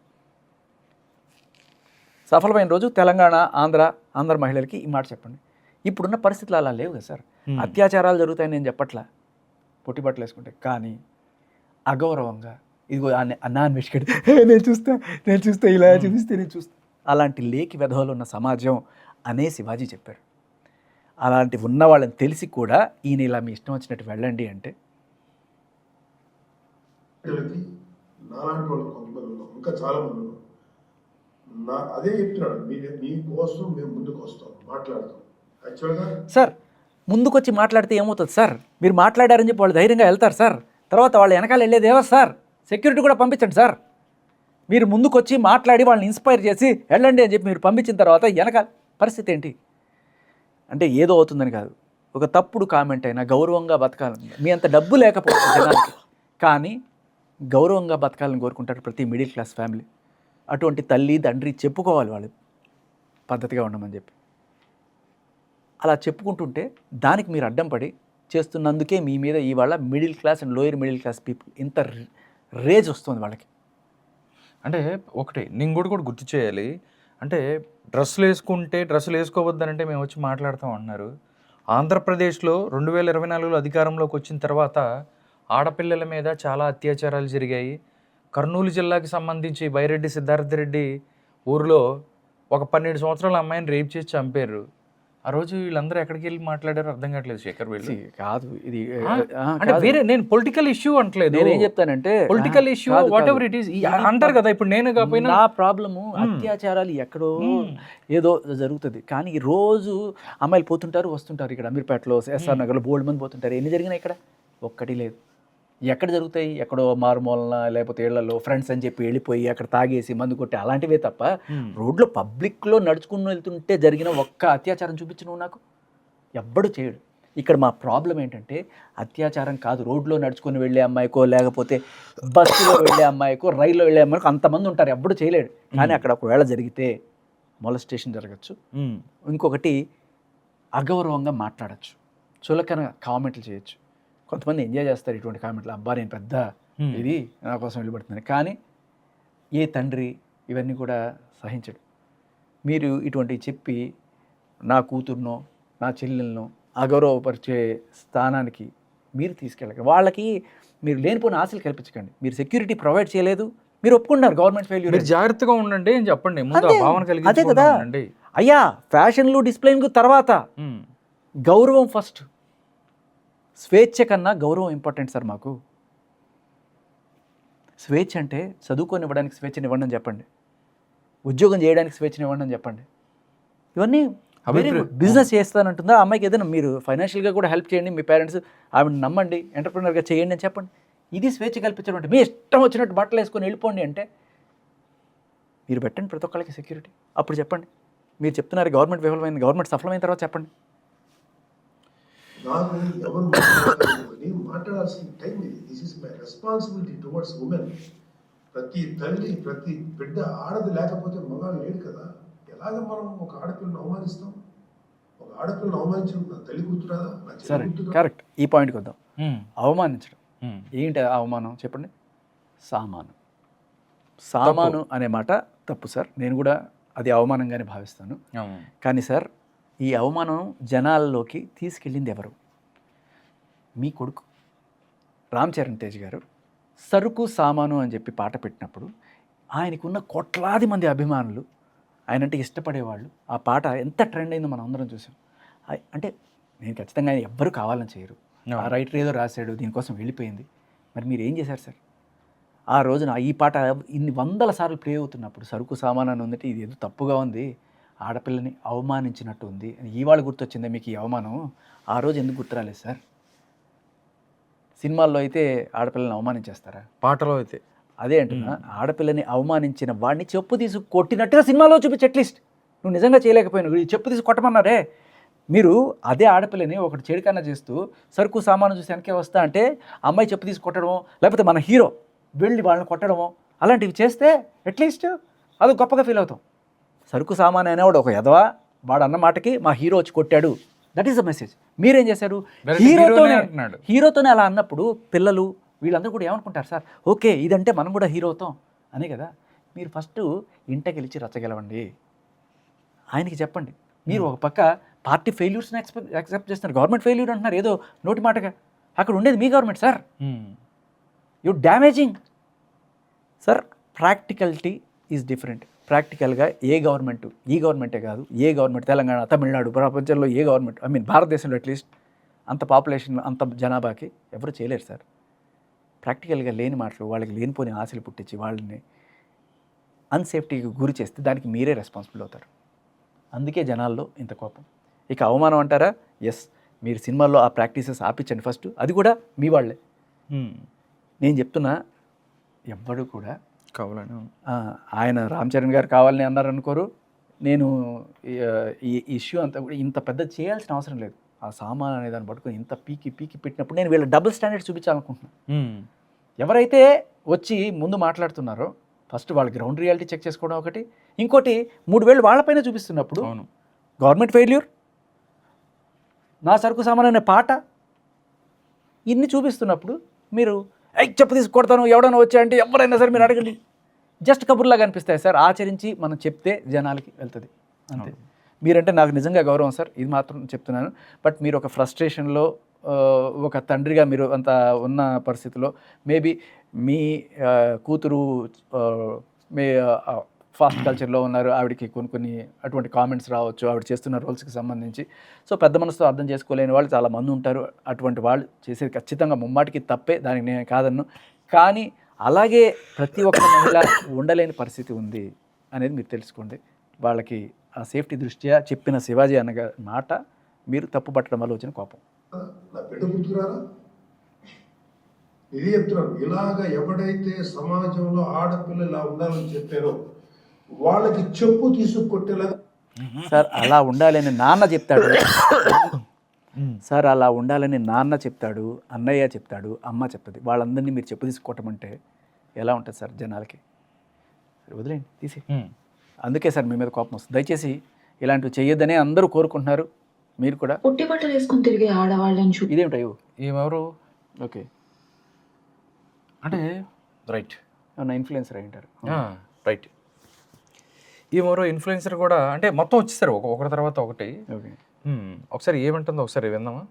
సఫలమైన రోజు తెలంగాణ ఆంధ్ర మహిళలకి ఈ మాట చెప్పండి. ఇప్పుడున్న పరిస్థితులు అలా లేవు కదా సార్. అత్యాచారాలు జరుగుతాయని నేను చెప్పట్లా, పొట్టిబట్టలు వేసుకుంటే, కానీ అగౌరవంగా ఇదిగో అన్వేషికడు నేను చూస్తా ఇలా చూపిస్తే నేను చూస్తా, అలాంటి లేకి వెధవలు ఉన్న సమాజం అనే శివాజీ చెప్పారు. అలాంటి ఉన్న వాళ్ళని తెలిసి కూడా ఈయన ఇలా మీ ఇష్టం వచ్చినట్టు వెళ్ళండి అంటే నాలాంటి వాళ్ళు కొంతమంది ఉన్నాం, ఇంకా చాలా మంది ఉన్నాం. అదే చెప్తున్నాడు, మీ కోసం మేము ముందుకు వస్తాం, మాట్లాడతాం. యాక్చువల్గా సార్ ముందుకొచ్చి మాట్లాడితే ఏమవుతుంది సార్? మీరు మాట్లాడారని చెప్పి వాళ్ళు ధైర్యంగా వెళ్తారు సార్. తర్వాత వాళ్ళు వెనకాల వెళ్ళేది ఎవరు సార్? సెక్యూరిటీ కూడా పంపించండి సార్. మీరు ముందుకొచ్చి మాట్లాడి వాళ్ళని ఇన్స్పైర్ చేసి వెళ్ళండి అని చెప్పి మీరు పంపించిన తర్వాత వెనకాల పరిస్థితి ఏంటి అంటే ఏదో అవుతుందని కాదు, ఒక తప్పుడు కామెంట్ అయినా గౌరవంగా బతకాలని, మీ అంత డబ్బు లేకపోతే జనానికి, కానీ గౌరవంగా బతకాలని కోరుకుంటారు ప్రతి మిడిల్ క్లాస్ ఫ్యామిలీ. అటువంటి తల్లి తండ్రి చెప్పుకోవాలి వాళ్ళు పద్ధతిగా ఉండమని చెప్పి. అలా చెప్పుకుంటుంటే దానికి మీరు అడ్డం పడి చేస్తున్నందుకే మీ మీద ఇవాళ middle class and lower middle class people ఇంత రేజ్ వస్తుంది వాళ్ళకి. అంటే ఒకటి నేను కూడా గుర్తు చేయాలి, అంటే డ్రెస్సులు వేసుకోవద్దనంటే మేము వచ్చి మాట్లాడతాం అంటున్నారు. ఆంధ్రప్రదేశ్లో 2024లో అధికారంలోకి వచ్చిన తర్వాత ఆడపిల్లల మీద చాలా అత్యాచారాలు జరిగాయి. కర్నూలు జిల్లాకి సంబంధించి బైరెడ్డి సిద్ధార్థ రెడ్డి ఊరిలో ఒక 12 సంవత్సరాల అమ్మాయిని రేప్ చేసి చంపారు. ఆ రోజు వీళ్ళందరూ ఎక్కడికి వెళ్ళి మాట్లాడారో అర్థం కావట్లేదు శేఖర్. వీళ్ళు కాదు ఇది అంటే వేరే, నేను పొలిటికల్ ఇష్యూ అంటలేదు, నేను ఏం చెప్తానంటే political issue what ever it is అంటారు కదా. ఇప్పుడు నేను కాకపోయినా నా ప్రాబ్లము అత్యాచారాలు ఎక్కడో ఏదో జరుగుతుంది, కానీ రోజు అమ్మాయిలు పోతుంటారు వస్తుంటారు. ఇక్కడ అమీర్పేటలో ఎస్ఆర్ నగర్లో బోల్డ్ మంది పోతుంటారు. ఎన్ని జరిగినాయి ఇక్కడ? ఒక్కటి లేదు. ఎక్కడ జరుగుతాయి? ఎక్కడో మారుమూలన లేకపోతే ఇళ్లలో ఫ్రెండ్స్ అని చెప్పి వెళ్ళిపోయి అక్కడ తాగేసి మందు కొట్టి అలాంటివే తప్ప రోడ్లో పబ్లిక్లో నడుచుకుని వెళ్తుంటే జరిగిన ఒక్క అత్యాచారం చూపించు నువ్వు నాకు. ఎవ్వడు చేయడు. ఇక్కడ మా ప్రాబ్లం ఏంటంటే అత్యాచారం కాదు, రోడ్లో నడుచుకుని వెళ్ళే అమ్మాయికో లేకపోతే బస్సులో వెళ్ళే అమ్మాయికో రైల్లో వెళ్ళే అమ్మాయికో అంతమంది ఉంటారు, ఎవ్వడు చేయలేడు. కానీ అక్కడ ఒకవేళ జరిగితే మొలస్టేషన్ జరగచ్చు, ఇంకొకటి అగౌరవంగా మాట్లాడచ్చు, చులకన కామెంట్లు చేయొచ్చు. కొంతమంది ఎంజాయ్ చేస్తారు ఇటువంటి కామెంట్లు. అబ్బా నేను పెద్ద ఇది నా కోసం వెళ్ళబడుతుంది. కానీ ఏ తండ్రి ఇవన్నీ కూడా సహించడు. మీరు ఇటువంటివి చెప్పి నా కూతుర్నో నా చెల్లెలను అగౌరవపరిచే స్థానానికి మీరు తీసుకెళ్ళకండి. వాళ్ళకి మీరు లేనిపోయిన ఆశలు కల్పించకండి. మీరు సెక్యూరిటీ ప్రొవైడ్ చేయలేదు, మీరు ఒప్పుకున్నారు గవర్నమెంట్ ఫెయిల్యూర్. మీరు జాగ్రత్తగా ఉండండి అని చెప్పండి, ముందు ఆ భావన అదే కలిగి కదా ఉండండి. అయ్యా, ఫ్యాషన్లు డిస్ప్లేయింగ్ తర్వాత గౌరవం ఫస్ట్. స్వేచ్ఛ కన్నా గౌరవం ఇంపార్టెంట్ సార్ మాకు. స్వేచ్ఛ అంటే చదువుకొని ఇవ్వడానికి స్వేచ్ఛని ఇవ్వండి అని చెప్పండి, ఉద్యోగం చేయడానికి స్వేచ్ఛని ఇవ్వండి అని చెప్పండి. ఇవన్నీ బిజినెస్ చేస్తానంటుందా అమ్మాయికి, ఏదైనా మీరు ఫైనాన్షియల్గా కూడా హెల్ప్ చేయండి, మీ పేరెంట్స్ ఆవిడ నమ్మండి, ఎంటర్ప్రినర్గా చేయండి అని చెప్పండి. ఇది స్వేచ్ఛ కల్పించడం అంటే. మీ ఇష్టం వచ్చినట్టు బట్టలు వేసుకొని వెళ్ళిపోండి అంటే మీరు పెట్టండి ప్రతి ఒక్కళ్ళకి సెక్యూరిటీ. అప్పుడు చెప్పండి, మీరు చెప్తున్నారు గవర్నమెంట్ విఫలమైంది, గవర్నమెంట్ సఫలమైన తర్వాత చెప్పండి. నాకు ఎవరు మాట్లాడాల్సిన టైం ఇది. This is my responsibility towards women. ప్రతి తల్లి, ప్రతి బిడ్డ ఆడది లేకపోతే మగాడు లేడు కదా. ఎలాగ మనం ఒక ఆడపిల్లని అవమానిస్తాం? ఒక ఆడపిల్లని అవమానించిన తల్లి గుర్తురాదా? సరే, కరెక్ట్. ఈ పాయింట్కి వద్దాం. అవమానించడం ఏంటి అవమానం చెప్పండి? సామాను అనే మాట తప్పు సార్. నేను కూడా అది అవమానంగానే భావిస్తాను. కానీ సార్, ఈ అవమానం జనాల్లోకి తీసుకెళ్ళింది ఎవరు? మీ కొడుకు రామ్ చరణ్ తేజ్ గారు సరుకు సామాను అని చెప్పి పాట పెట్టినప్పుడు ఆయనకున్న కోట్లాది మంది అభిమానులు, ఆయనంటే ఇష్టపడేవాళ్ళు, ఆ పాట ఎంత ట్రెండ్ అయిందో మనం అందరం చూసాం. అంటే నేను ఖచ్చితంగా ఎవ్వరు కావాలని చేయరు, ఆ రైటర్ ఏదో రాశాడు దీనికోసం వెళ్ళిపోయింది. మరి మీరు ఏం చేశారు సార్? ఆ రోజున ఈ పాట ఇన్ని వందల సార్లు ప్లే అవుతున్నప్పుడు సరుకు సామాను అని ఉందంటే ఇది ఏదో తప్పుగా ఉంది, ఆడపిల్లని అవమానించినట్టు ఉంది. ఇవాళ గుర్తొచ్చిందే మీకు ఈ అవమానం? ఆ రోజు ఎందుకు గుర్తురాలేదు సార్? సినిమాల్లో అయితే ఆడపిల్లని అవమానించేస్తారా? పాటలో అయితే అదే అంటున్నా, ఆడపిల్లని అవమానించిన వాడిని చెప్పు తీసి కొట్టినట్టుగా సినిమాలో చూపించి అట్లీస్ట్ నువ్వు నిజంగా చేయలేకపోయినావు, ఈ చెప్పు తీసి కొట్టమన్నారే. మీరు అదే ఆడపిల్లని ఒకటి చెడుకన్నా చేస్తూ సరుకు సామాను చూసి వెనకే వస్తా అంటే అమ్మాయి చెప్పు తీసి కొట్టడమో, లేకపోతే మన హీరో వెళ్ళి వాళ్ళని కొట్టడమో, అలాంటివి చేస్తే అట్లీస్ట్ అది గొప్పగా ఫీల్ అవుతాం. సరుకు సామాను అనేవాడు ఒక ఎదవా, వాడు అన్న మాటకి మా హీరో వచ్చి కొట్టాడు, దట్ ఈస్ ద మెసేజ్. మీరేం చేశారు? హీరోతోనే అలా అన్నప్పుడు పిల్లలు వీళ్ళందరూ కూడా ఏమనుకుంటారు సార్? ఓకే, ఇదంటే మనం కూడా హీరో అవుతాం అనే కదా. మీరు ఫస్ట్ ఇంట గెలిచి రచ్చగలవండి, ఆయనకి చెప్పండి. మీరు ఒక పక్క పార్టీ ఫెయిల్యూర్స్ని యాక్సెప్ట్ చేస్తున్నారు, గవర్నమెంట్ ఫెయిల్యూర్ అంటున్నారు ఏదో నోటి మాటగా. అక్కడ ఉండేది మీ government sir. You damaging sir. Practicality is different. ప్రాక్టికల్గా ఏ గవర్నమెంట్, ఈ గవర్నమెంటే కాదు, ఏ గవర్నమెంట్ తెలంగాణ, తమిళనాడు, ప్రపంచంలో ఏ గవర్నమెంట్, భారతదేశంలో అట్లీస్ట్ అంత పాపులేషన్, అంత జనాభాకి ఎవరు చేయలేరు సార్. ప్రాక్టికల్గా లేని మాటలు, వాళ్ళకి లేనిపోని ఆశలు పుట్టించి వాళ్ళని అన్సేఫ్టీకి గురి చేస్తే దానికి మీరే రెస్పాన్సిబుల్ అవుతారు. అందుకే జనాల్లో ఇంత కోపం. ఇక అవమానం అంటారా? ఎస్, మీరు సినిమాల్లో ఆ ప్రాక్టీసెస్ ఆపించండి ఫస్ట్, అది కూడా మీ వాళ్ళే. నేను చెప్తున్నా, ఎవ్వడు కూడా కావాలని ఆయన రామ్ చరణ్ గారు కావాలని అన్నారు అనుకోరు. నేను ఈ ఇష్యూ అంతా కూడా ఇంత పెద్ద చేయాల్సిన అవసరం లేదు. ఆ సామాన్ అనే దాన్ని పట్టుకొని ఇంత పీకి పెట్టినప్పుడు నేను వీళ్ళ డబుల్ స్టాండర్డ్ చూపించాలనుకుంటున్నాను. ఎవరైతే వచ్చి ముందు మాట్లాడుతున్నారో ఫస్ట్ వాళ్ళ గ్రౌండ్ రియాలిటీ చెక్ చేసుకోవడం ఒకటి, ఇంకోటి 3 వేలు వాళ్ళపైన చూపిస్తున్నప్పుడు గవర్నమెంట్ ఫెయిల్యూర్, నా సరుకు సామాన్ అనే పాట ఇన్ని చూపిస్తున్నప్పుడు మీరు చెప్పు తీసి కొడతాను ఎవడైనా వచ్చా అంటే ఎవరైనా సరే మీరు అడగండి, జస్ట్ కబుర్లాగా అనిపిస్తాయి సార్. ఆచరించి మనం చెప్తే జనాలకి వెళ్తుంది అంతే. మీరంటే నాకు నిజంగా గౌరవం సార్, ఇది మాత్రం చెప్తున్నాను. బట్ మీరు ఒక ఫ్రస్ట్రేషన్లో ఒక తండ్రిగా మీరు అంత ఉన్న పరిస్థితిలో మేబీ మీ కూతురు మీ ఫాస్ట్ కల్చర్లో ఉన్నారు, ఆవిడకి కొన్ని అటువంటి కామెంట్స్ రావచ్చు ఆవిడ చేస్తున్న రోల్స్కి సంబంధించి. సో పెద్ద మనసుతో అర్థం చేసుకోలేని వాళ్ళు చాలామంది ఉంటారు. అటువంటి వాళ్ళు చేసేది ఖచ్చితంగా ముమ్మాటికి తప్పే, దానికి నేను కాదన్ను. కానీ అలాగే ప్రతి ఒక్క మహిళ ఉండలేని పరిస్థితి ఉంది అనేది మీరు తెలుసుకోండి. వాళ్ళకి ఆ సేఫ్టీ దృష్ట్యా చెప్పిన శివాజీ అన్న మాట మీరు తప్పు పట్టడం వల్ల వచ్చిన కోపం. నా బిడ్డ గుర్తురారా? ఇది చెప్తున్నాను. ఇలాగ ఎవడైతే సమాజంలో ఆడపిల్ల ఇలా ఉండాలని చెప్పారో వాళ్ళకి చెప్పు తీసుకొట్టేలాగా సార్ అలా ఉండాలని నాన్న చెప్తాడు. సార్ అలా ఉండాలని నాన్న చెప్తాడు, అన్నయ్య చెప్తాడు, అమ్మ చెప్తుంది. వాళ్ళందరినీ మీరు చెప్పు తీసుకొట్టమంటే ఎలా ఉంటుంది సార్ జనాలకి? వదిలేండి, తీసి. అందుకే సార్ మీ మీద కోపం వస్తుంది. దయచేసి ఇలాంటివి చెయ్యొద్దనే అందరూ కోరుకుంటున్నారు. మీరు కూడా పుట్టి బట్టలు వేసుకొని తిరిగే ఆడవాళ్ళని ఇదేమిటో ఏమెవరు? ఓకే, అంటే రైట్ ఏమన్నా ఇన్ఫ్లుయెన్సర్ అయి ఉంటారు. రైట్. ఈ మరో ఇన్ఫ్లుయెన్సర్ కూడా అంటే మొత్తం వచ్చేసారు ఒకరి తర్వాత ఒకటి. ఓకే, ఒకసారి ఏమంటుందో ఒకసారి విందామా?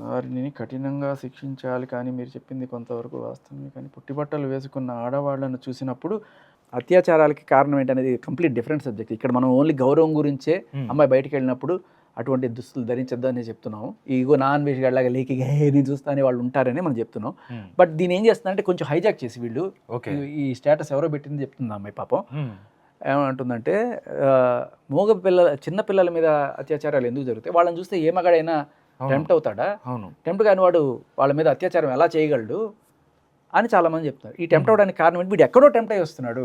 వారిని కఠినంగా శిక్షించాలి, కానీ మీరు చెప్పింది కొంతవరకు వాస్తవమే. కానీ పుట్టిబట్టలు వేసుకున్న ఆడవాళ్లను చూసినప్పుడు అత్యాచారాలకి కారణం ఏంటనేది కంప్లీట్ డిఫరెంట్ సబ్జెక్ట్. ఇక్కడ మనం ఓన్లీ గౌరవం గురించే అమ్మాయి బయటికి వెళ్ళినప్పుడు అటువంటి దుస్తులు ధరించద్దు అని చెప్తున్నాము. ఈగో నాన్ వెజ్ గడ్లాగా లేకిగా నేను చూస్తానే వాళ్ళు ఉంటారని మనం చెప్తున్నాం. బట్ దీని ఏం చేస్తుందంటే కొంచెం హైజాక్ చేసి వీళ్ళు ఈ స్టేటస్ ఎవరో పెట్టింది చెప్తుంది అమ్మాయి పాపం. ఏమంటుందంటే చిన్న పిల్లల మీద అత్యాచారాలు ఎందుకు జరుగుతాయి, వాళ్ళని చూస్తే ఏ మగాడైనా టెంప్ట్ అవుతాడా, టెంప్ట్ కాని వాడు వాళ్ళ మీద అత్యాచారం ఎలా చేయగలడు అని చాలామంది చెప్తారు. ఈ టెంప్ట్ అవడానికి కారణం ఏంటి, వీడు ఎక్కడో టెంప్ట్ అయి వస్తున్నాడు.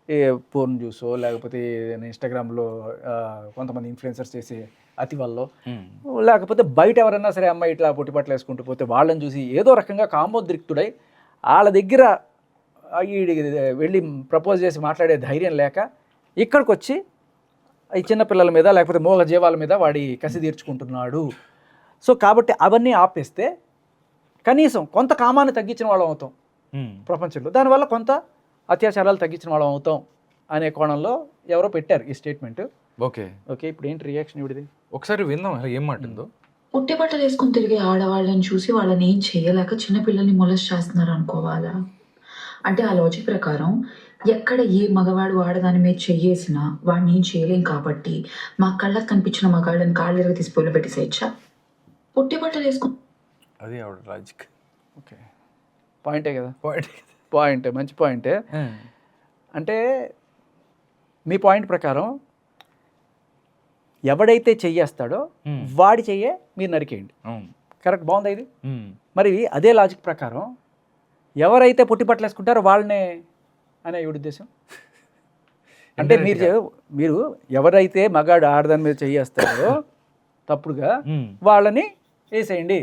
ఏ పోర్న్ చూసో లేకపోతే ఇన్స్టాగ్రామ్లో కొంతమంది ఇన్ఫ్లుయెన్సర్స్ చేసే అతి వల్ల, లేకపోతే బయట ఎవరైనా సరే అమ్మాయి ఇట్లా పుట్టిపట్లు వేసుకుంటూ పోతే వాళ్ళని చూసి ఏదో రకంగా కామోద్రిక్తుడై వాళ్ళ దగ్గర వెళ్ళి ప్రపోజ్ చేసి మాట్లాడే ధైర్యం లేక ఇక్కడికి వచ్చి ఈ చిన్నపిల్లల మీద లేకపోతే మోగ జీవాల మీద వాడి కసి తీర్చుకుంటున్నాడు. సో కాబట్టి అవన్నీ ఆపేస్తే కనీసం కొంత కామాన్ని తగ్గించిన వాళ్ళం అవుతాం ప్రపంచంలో, దానివల్ల కొంత అత్యాచారాలు తగ్గించిన వాళ్ళం అవుతాం అనే కోణంలో ఎవరో పెట్టారు ఈ స్టేట్మెంట్. ఓకే ఓకే, ఇప్పుడు ఏంటి రియాక్షన్ ఇవిడిది ఒకసారి విందాం ఏం మాట్లాడిందో. పుట్టి బట్టలు వేసుకొని తిరిగే ఆడవాళ్ళని చూసి వాళ్ళని ఏం చేయలేక చిన్నపిల్లల్ని మొలస్ట్ చేస్తున్నారు అనుకోవాలా? అంటే ఆ లాజిక్ ప్రకారం ఎక్కడ ఏ మగవాడు ఆడదాని మీద చెయ్యేసినా వాడిని ఏం చేయలేం కాబట్టి మా కళ్ళకు కనిపించిన మగాళ్ళని కాళ్ళు ఎరగ తీసి పొయ్యిలో పెట్టేసేయచ్చా? పుట్టి బట్టలు వేసుకుని అది ఆవిడ లాజిక్. ఓకే, పాయింటే కదా, పాయింటే మంచి పాయింటే. అంటే మీ పాయింట్ ప్రకారం ఎవడైతే చెయ్యేస్తాడో వాడి చెయ్యే మీరు నరికేయండి. కరెక్ట్, బాగుంది ఇది. మరి అదే లాజిక్ ప్రకారం ఎవరైతే పుట్టిపట్లు వేసుకుంటారో వాళ్ళనే అనే ఈ ఉద్దేశం. అంటే మీరు ఎవరైతే మగాడు ఆడదాని మీద చెయ్యేస్తారో తప్పుడుగా వాళ్ళని వేసేయండి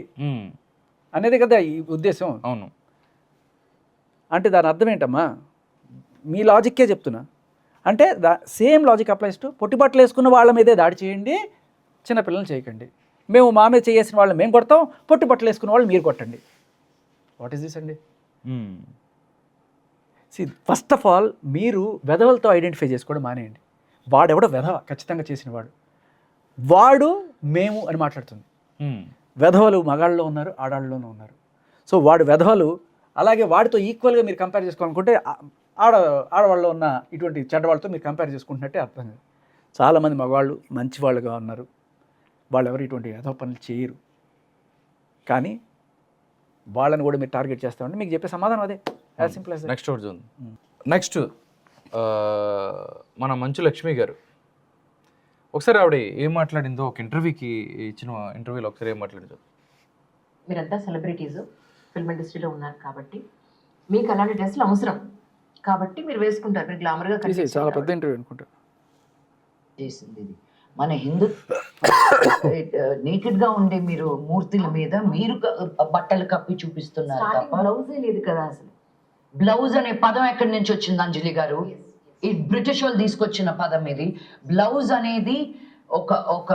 అనేది కదా ఈ ఉద్దేశం. అవును. అంటే దాని అర్థం ఏంటమ్మా, మీ లాజిక్కే చెప్తున్నా. అంటే సేమ్ లాజిక్ అప్లైస్ టు పొట్టిబట్టలు వేసుకున్న వాళ్ళ మీదే దాడి చేయండి, చిన్నపిల్లల్ని చేయకండి. మేము మా మీద చేసిన వాళ్ళని మేము కొడతాం, పొట్టిబట్టలు వేసుకున్న వాళ్ళు మీరు కొట్టండి. వాట్ ఈస్ దిస్ అండి? ఫస్ట్ ఆఫ్ ఆల్ మీరు వెధవలతో ఐడెంటిఫై చేసుకోవడం మానేయండి. వాడెవడో వెధవ ఖచ్చితంగా చేసిన వాడు మేము అని మాట్లాడుతుంది. వెధవలు మగాళ్ళలో ఉన్నారు, ఆడాళ్ళలోనూ ఉన్నారు. సో వాడు వెధవలు, అలాగే వాడితో ఈక్వల్గా మీరు కంపేర్ చేసుకోవాలనుకుంటే ఆడవాళ్ళలో ఉన్న ఇటువంటి చెడ్డవాళ్ళతో మీరు కంపేర్ చేసుకుంటున్నట్టే అర్థం కాదు. చాలామంది మగవాళ్ళు మంచివాళ్ళుగా ఉన్నారు, వాళ్ళు ఎవరు ఇటువంటి వెధవ పనులు చేయరు. కానీ వాళ్ళని కూడా మీరు టార్గెట్ చేస్తామంటే మీకు చెప్పే సమాధానం అదే, యాజ్ సింపుల్ యాజ్. నెక్స్ట్ ఒకటి చూద్దాం. నెక్స్ట్ మన మంచు లక్ష్మి గారు ఒకసారి ఆవిడ ఏం మాట్లాడిందో ఒక ఇంటర్వ్యూకి ఇచ్చిన ఇంటర్వ్యూలో ఒకసారి ఏం మాట్లాడిందో. మీరంతా సెలబ్రిటీస్, ఫిల్మ్ ఇండస్ట్రీలో ఉన్నారు కాబట్టి మీకు అలాంటి డ్రెస్సులు అవసరం కాబట్టి మీరు వేసుకుంటారు, మీరు గ్లామర్గా చాలా పెద్ద ఇంటర్వ్యూ అనుకుంటా చేసింది ఇది. మన హిందూ నేకెడ్ గా ఉండే మీరు మూర్తుల మీద మీరు బట్టలు కప్పి చూపిస్తున్నారు తప్ప బ్లౌజే లేదు కదా. అసలు బ్లౌజ్ అనే పదం ఎక్కడి నుంచి వచ్చింది అంజలి గారు? ఈ బ్రిటిష్ వాళ్ళు తీసుకొచ్చిన పదం ఇది. బ్లౌజ్ అనేది ఒక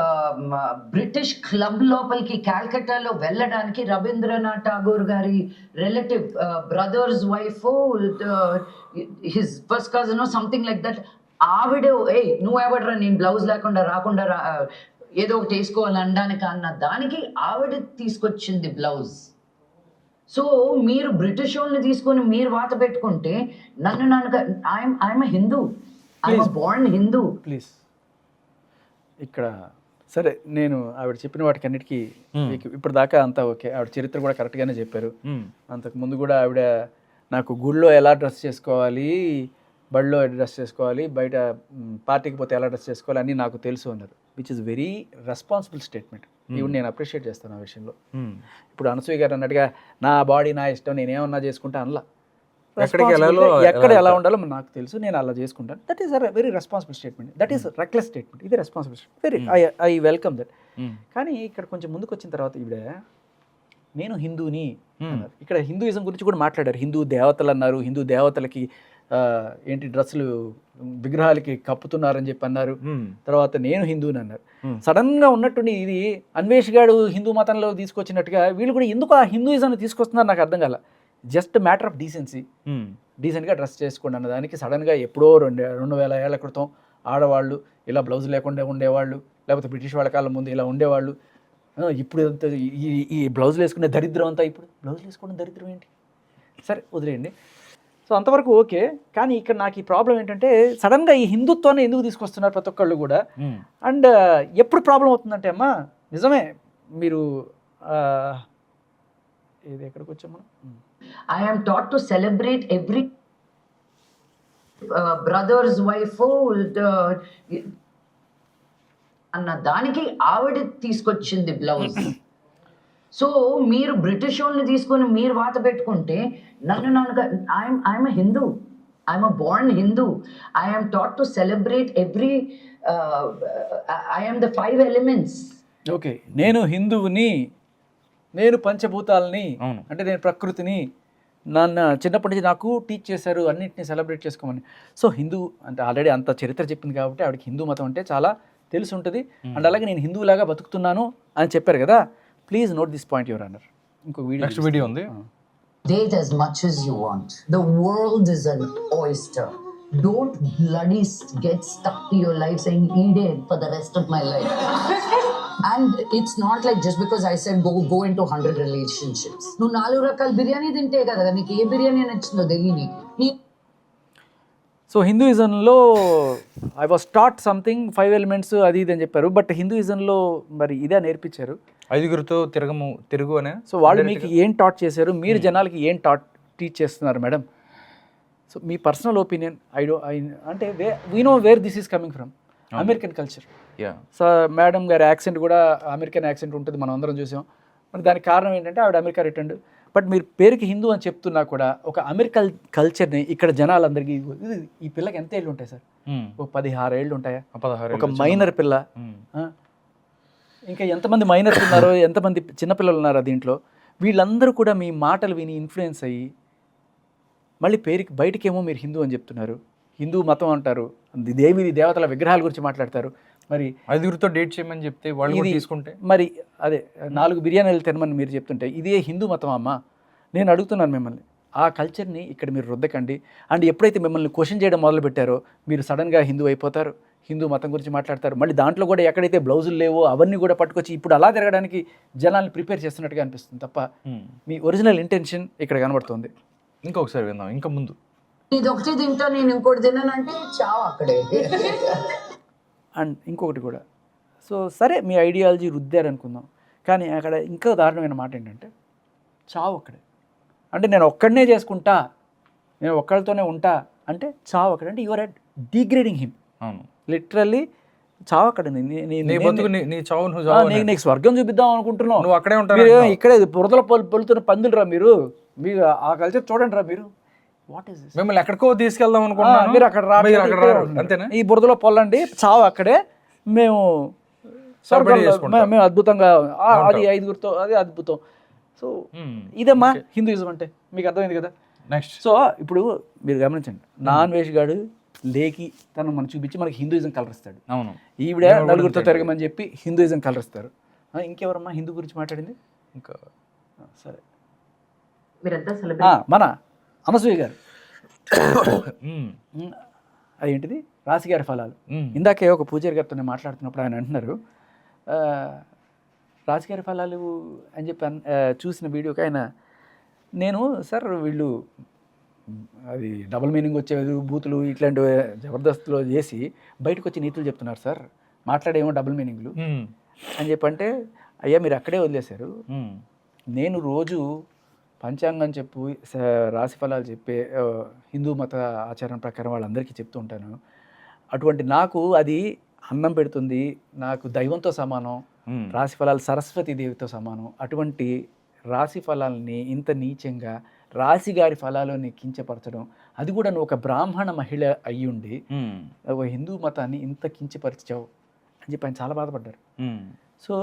బ్రిటిష్ క్లబ్ లోపలికి కాల్కటాలో వెళ్ళడానికి రవీంద్రనాథ్ ఠాగూర్ గారి relative brother's wife, his first cousin something like that, ఆవిడ నువ్వెవడరా నేను బ్లౌజ్ లేకుండా రాకుండా ఏదో ఒకటి వేసుకోవాలి అనడానికి అన్న దానికి ఆవిడ తీసుకొచ్చింది బ్లౌజ్. సో మీరు బ్రిటిష్ వాళ్ళని తీసుకొని మీరు వాత పెట్టుకుంటే I'm Hindu, I'm Born Hindu. Please ఇక్కడ సరే, నేను ఆవిడ చెప్పిన వాటికి అన్నిటికీ ఇప్పుడు దాకా అంతా ఓకే. ఆవిడ చరిత్ర కూడా కరెక్ట్గానే చెప్పారు. అంతకు ముందు కూడా ఆవిడ నాకు గుళ్ళో ఎలా డ్రెస్ చేసుకోవాలి, బడిలో డ్రెస్ చేసుకోవాలి, బయట పార్టీకి పోతే ఎలా డ్రెస్ చేసుకోవాలి అని నాకు తెలుసు అన్నారు, which is very responsible statement. ఈవిడ నేను అప్రిషియేట్ చేస్తాను ఆ విషయంలో. ఇప్పుడు అనసూయ గారు అన్నట్టుగా నా బాడీ నా ఇష్టం, నేనేమన్నా చేసుకుంటా అనలా. ఎక్కడ ఎలా ఉండాలో నాకు తెలుసు, నేను అలా చేసుకుంటాను. That is very responsible statement, that is reckless statement. ఇది responsible statement, very I welcome that. కానీ ఇక్కడ కొంచెం ముందుకు వచ్చిన తర్వాత ఈవిడ నేను హిందూని అన్నారు. ఇక్కడ హిందూయిజం గురించి కూడా మాట్లాడారు. హిందూ దేవతలు అన్నారు, హిందూ దేవతలకి ఏంటి డ్రెస్సులు విగ్రహాలకి కప్పుతున్నారని చెప్పి అన్నారు. తర్వాత నేను హిందూని అన్నారు. సడన్ గా ఉన్నట్టుండి ఇది అన్వేష్ గాడు హిందూ మతంలో తీసుకొచ్చినట్టుగా వీళ్ళు కూడా ఎందుకు ఆ హిందూయిజం తీసుకొస్తున్నారు నాకు అర్థం కాల. జస్ట్ మ్యాటర్ ఆఫ్ డీసెన్సీ, డీసెంట్గా డ్రెస్ చేసుకోండి అన్న దానికి సడన్గా ఎప్పుడో 2000 ఏళ్ల క్రితం ఆడవాళ్ళు ఇలా బ్లౌజ్ లేకుండా ఉండేవాళ్ళు, లేకపోతే బ్రిటిష్ వాళ్ళ కాలం ముందు ఇలా ఉండేవాళ్ళు. ఇప్పుడు ఈ బ్లౌజులు వేసుకునే దరిద్రం అంతా, ఇప్పుడు బ్లౌజులు వేసుకోవడం దరిద్రం ఏంటి? సరే వదిలేయండి. సో అంతవరకు ఓకే. కానీ ఇక్కడ నాకు ఈ ప్రాబ్లం ఏంటంటే సడన్గా ఈ హిందుత్వాన్ని ఎందుకు తీసుకొస్తున్నారు ప్రతి ఒక్కళ్ళు కూడా. అండ్ ఎప్పుడు ప్రాబ్లం అవుతుందంటే అమ్మా నిజమే, మీరు ఇది ఎక్కడికి వచ్చాం మనం, I am taught to celebrate every brother's wife అన్న దానికి ఆవిడ తీసుకొచ్చింది బ్లౌజ్. సో మీరు బ్రిటిష్ వాళ్ళని తీసుకొని మీరు వాత పెట్టుకుంటే నన్ను I'm Hindu, I'm a born Hindu, I'm taught to celebrate every, I'm the 5 elements. Okay, నేను హిందువుని, నేను పంచభూతాలని, అంటే నేను ప్రకృతిని, నన్ను చిన్నప్పటి నుంచి నాకు టీచ్ చేశారు అన్నింటినీ సెలబ్రేట్ చేసుకోమని. సో హిందూ అంటే ఆల్రెడీ అంత చరిత్ర చెప్పింది కాబట్టి ఆవిడకి హిందూ మతం అంటే చాలా తెలిసి ఉంటుంది. అండ్ అలాగే నేను హిందువులాగా బతుకుతున్నాను అని చెప్పారు కదా. Please note this point your honour. ఇంకో నెక్స్ట్ వీడియో ఉంది. Date as much as you want. The world is an oyster. Don't bloody get stuck to your life saying eat it for the rest of my life. And it's not like just because I said go into 100 relationships. నువ్వు 4 రకాల బిర్యానీ తింటే కదా నీకు ఏ బిర్యానీ నచ్చిందో తెలియని. So హిందూయిజంలో I was taught something 5 elements అది ఇది అని చెప్పారు. బట్ హిందూయిజంలో మరి ఇదే నేర్పించారు, 5గురితో తిరుగు అనే. సో వాళ్ళు మీకు ఏం టాట్ చేశారు, మీరు జనాలకి ఏం టీచ్ చేస్తున్నారు మేడం? సో మీ పర్సనల్ ఒపీనియన్ అంటే we know where this is coming from, American culture. So madam గారి యాక్సెంట్ కూడా అమెరికన్ యాక్సెంట్ ఉంటుంది, మనం అందరం చూసాం. మరి దానికి కారణం ఏంటంటే ఆవిడ అమెరికా రిటర్న్. బట్ మీరు పేరుకి హిందూ అని చెప్తున్నా కూడా ఒక అమెరికన్ కల్చర్ని ఇక్కడ జనాలందరికీ, ఈ పిల్లకి ఎంత ఏళ్ళు ఉంటాయి సార్? ఒక 16 ఏళ్ళు ఉంటాయా? ఒక మైనర్ పిల్ల. ఇంకా ఎంతమంది మైనర్స్ ఉన్నారో, ఎంతమంది చిన్నపిల్లలు ఉన్నారో దీంట్లో. వీళ్ళందరూ కూడా మీ మాటలు విని ఇన్ఫ్లుయెన్స్ అయ్యి మళ్ళీ పేరుకి బయటకేమో మీరు హిందూ అని చెప్తున్నారు, హిందూ మతం అంటారు, దేవతల విగ్రహాల గురించి మాట్లాడతారు. మరి 5గురితో డేట్ చేయమని చెప్తే వాళ్ళు తీసుకుంటే మరి అదే 4 బిర్యానీలు తినమని మీరు చెప్తుంటే ఇదే హిందూ మతం అమ్మా? నేను అడుగుతున్నాను మిమ్మల్ని, ఆ కల్చర్ని ఇక్కడ మీరు రుద్దకండి. అండ్ ఎప్పుడైతే మిమ్మల్ని క్వశ్చన్ చేయడం మొదలు పెట్టారో మీరు సడన్గా హిందూ అయిపోతారు, హిందూ మతం గురించి మాట్లాడతారు. మళ్ళీ దాంట్లో కూడా ఎక్కడైతే బ్లౌజులు లేవో అవన్నీ కూడా పట్టుకొచ్చి ఇప్పుడు అలా తిరగడానికి జనాల్ని ప్రిపేర్ చేస్తున్నట్టుగా అనిపిస్తుంది తప్ప మీ ఒరిజినల్ ఇంటెన్షన్ ఇక్కడ కనబడుతుంది. ఇంకొకసారి విందాం. ఇంకా ముందు ఇది ఒకటి తింటా నేను ఇంకోటి తిన్నానంటే చావు అక్కడే. అండ్ ఇంకొకటి కూడా, సో సరే మీ ఐడియాలజీ రుద్దారనుకుందాం, కానీ అక్కడ ఇంకా దారుణమైన మాట ఏంటంటే చావు అక్కడే. అంటే నేను ఒక్కడనే చేసుకుంటా, నేను ఒక్కడితోనే ఉంటా అంటే చావు అక్కడ. అంటే యువర్ డిగ్రేడింగ్ హిమ్. అవును, లిటరల్లీ చావు అక్కడ. నీకు స్వర్గం చూపిద్దాం అనుకుంటున్నావు, నువ్వు అక్కడే ఉంటావు. ఇక్కడే బురదలో పొలుతున్న పందులు రా మీరు ఆ కల్చర్ చూడండి రా మీరు. What is this? మిమ్మల్ని ఎక్కడికో తీసుకెళ్దాం అనుకుంటున్నాను, మీరు అక్కడ రారు అంతేనా? ఈ బురదలో పొలండి, చావు అక్కడే, మేము మేము అద్భుతంగా అది 5గురితో అది అద్భుతం. సో ఇదమ్మా హిందూయిజం అంటే, మీకు అర్థమైంది కదా. నెక్స్ట్, సో ఇప్పుడు మీరు గమనించండి, నాన్ వెజ్ గాడు లేకి తను మనం చూపించి మనకి హిందూయిజం కలర్ ఇస్తాడు. అవును, ఈవిడ 4గురితో తిరగమని చెప్పి హిందూయిజం కలర్ ఇస్తారు. ఇంకెవరమ్మా హిందూ గురించి మాట్లాడింది? ఇంకా సరే మన అనసూయ గారు అదేంటిది రాశిగారి ఫలాలు. ఇందాకే ఒక పూజారి గారితో నేను మాట్లాడుతున్నప్పుడు ఆయన అంటున్నారు రాశిగారి ఫలాలు అని చెప్పి చూసిన వీడియోకి ఆయన, నేను సార్ వీళ్ళు అది డబుల్ మీనింగ్ వచ్చేది బూతులు ఇట్లాంటి జబర్దస్త్లో చేసి బయటకు వచ్చి నీతులు చెప్తున్నారు సార్, మాట్లాడేమో డబుల్ మీనింగ్లు అని చెప్పంటే, అయ్యా మీరు అక్కడే వదిలేశారు. నేను రోజు పంచాంగం చెప్పు రాశి ఫలాలు చెప్పే హిందూ మత ఆచారం ప్రకారం వాళ్ళందరికీ చెప్తూ ఉంటాను. అటువంటి నాకు అది అన్నం పెడుతుంది, నాకు దైవంతో సమానం, రాశి ఫలాలు సరస్వతి దేవితో సమానం. అటువంటి రాశి ఫలాలని ఇంత నీచంగా రాశి గారి ఫలాలని కించపరచడం, అది కూడా నువ్వు ఒక బ్రాహ్మణ మహిళ అయ్యుండి ఒక హిందూ మతాన్ని ఇంత కించపరిచావు అని చెప్పి ఆయన చాలా బాధపడ్డారు. సో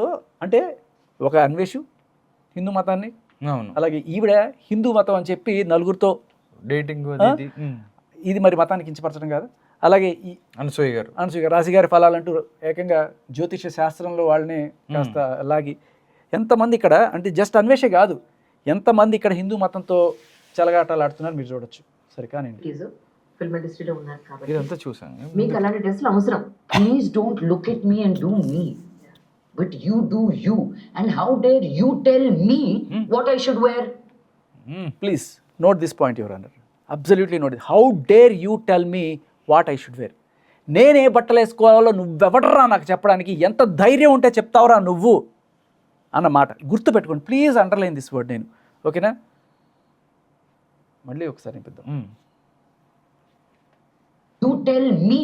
అంటే ఒక అన్వేషు హిందూ మతాన్ని, అలాగే ఈవిడ హిందూ మతం అని చెప్పి 4గురితో డేటింగ్, ఇది మరి మతాన్ని కించపరచడం కాదు. అలాగే ఈ అనసూయ గారు రాశిగారి ఫలాలంటూ ఏకంగా జ్యోతిష శాస్త్రంలో వాళ్ళని కాస్త లాగి ఎంతమంది ఇక్కడ, అంటే జస్ట్ అన్వేషే కాదు, ఎంతమంది ఇక్కడ హిందూ మతంతో చెలగాటాలు ఆడుతున్నారు మీరు చూడొచ్చు. సరే కానీ ఫిల్మ్ ఇండస్ట్రీలో ఉన్నారు కాబట్టి ఇదంతా చూసాను. మీకు అలాంటి డ్రెస్సులు అవసరం. Please don't look at me and do me, but you do you. And how dare you tell me what I should wear? Please note this point your honour, absolutely note. How dare you tell me what I should wear? నేనే బట్టలు వేసుకోవాలో నువ్వెవడరా నాకు చెప్పడానికి? ఎంత ధైర్యం ఉంటే చెప్తావురా నువ్వు అన్న మాట గుర్తుపెట్టుకోండి. Please underline this word. నేను ఓకేనా? మళ్ళీ ఒకసారి నింపిద్దాం. You tell me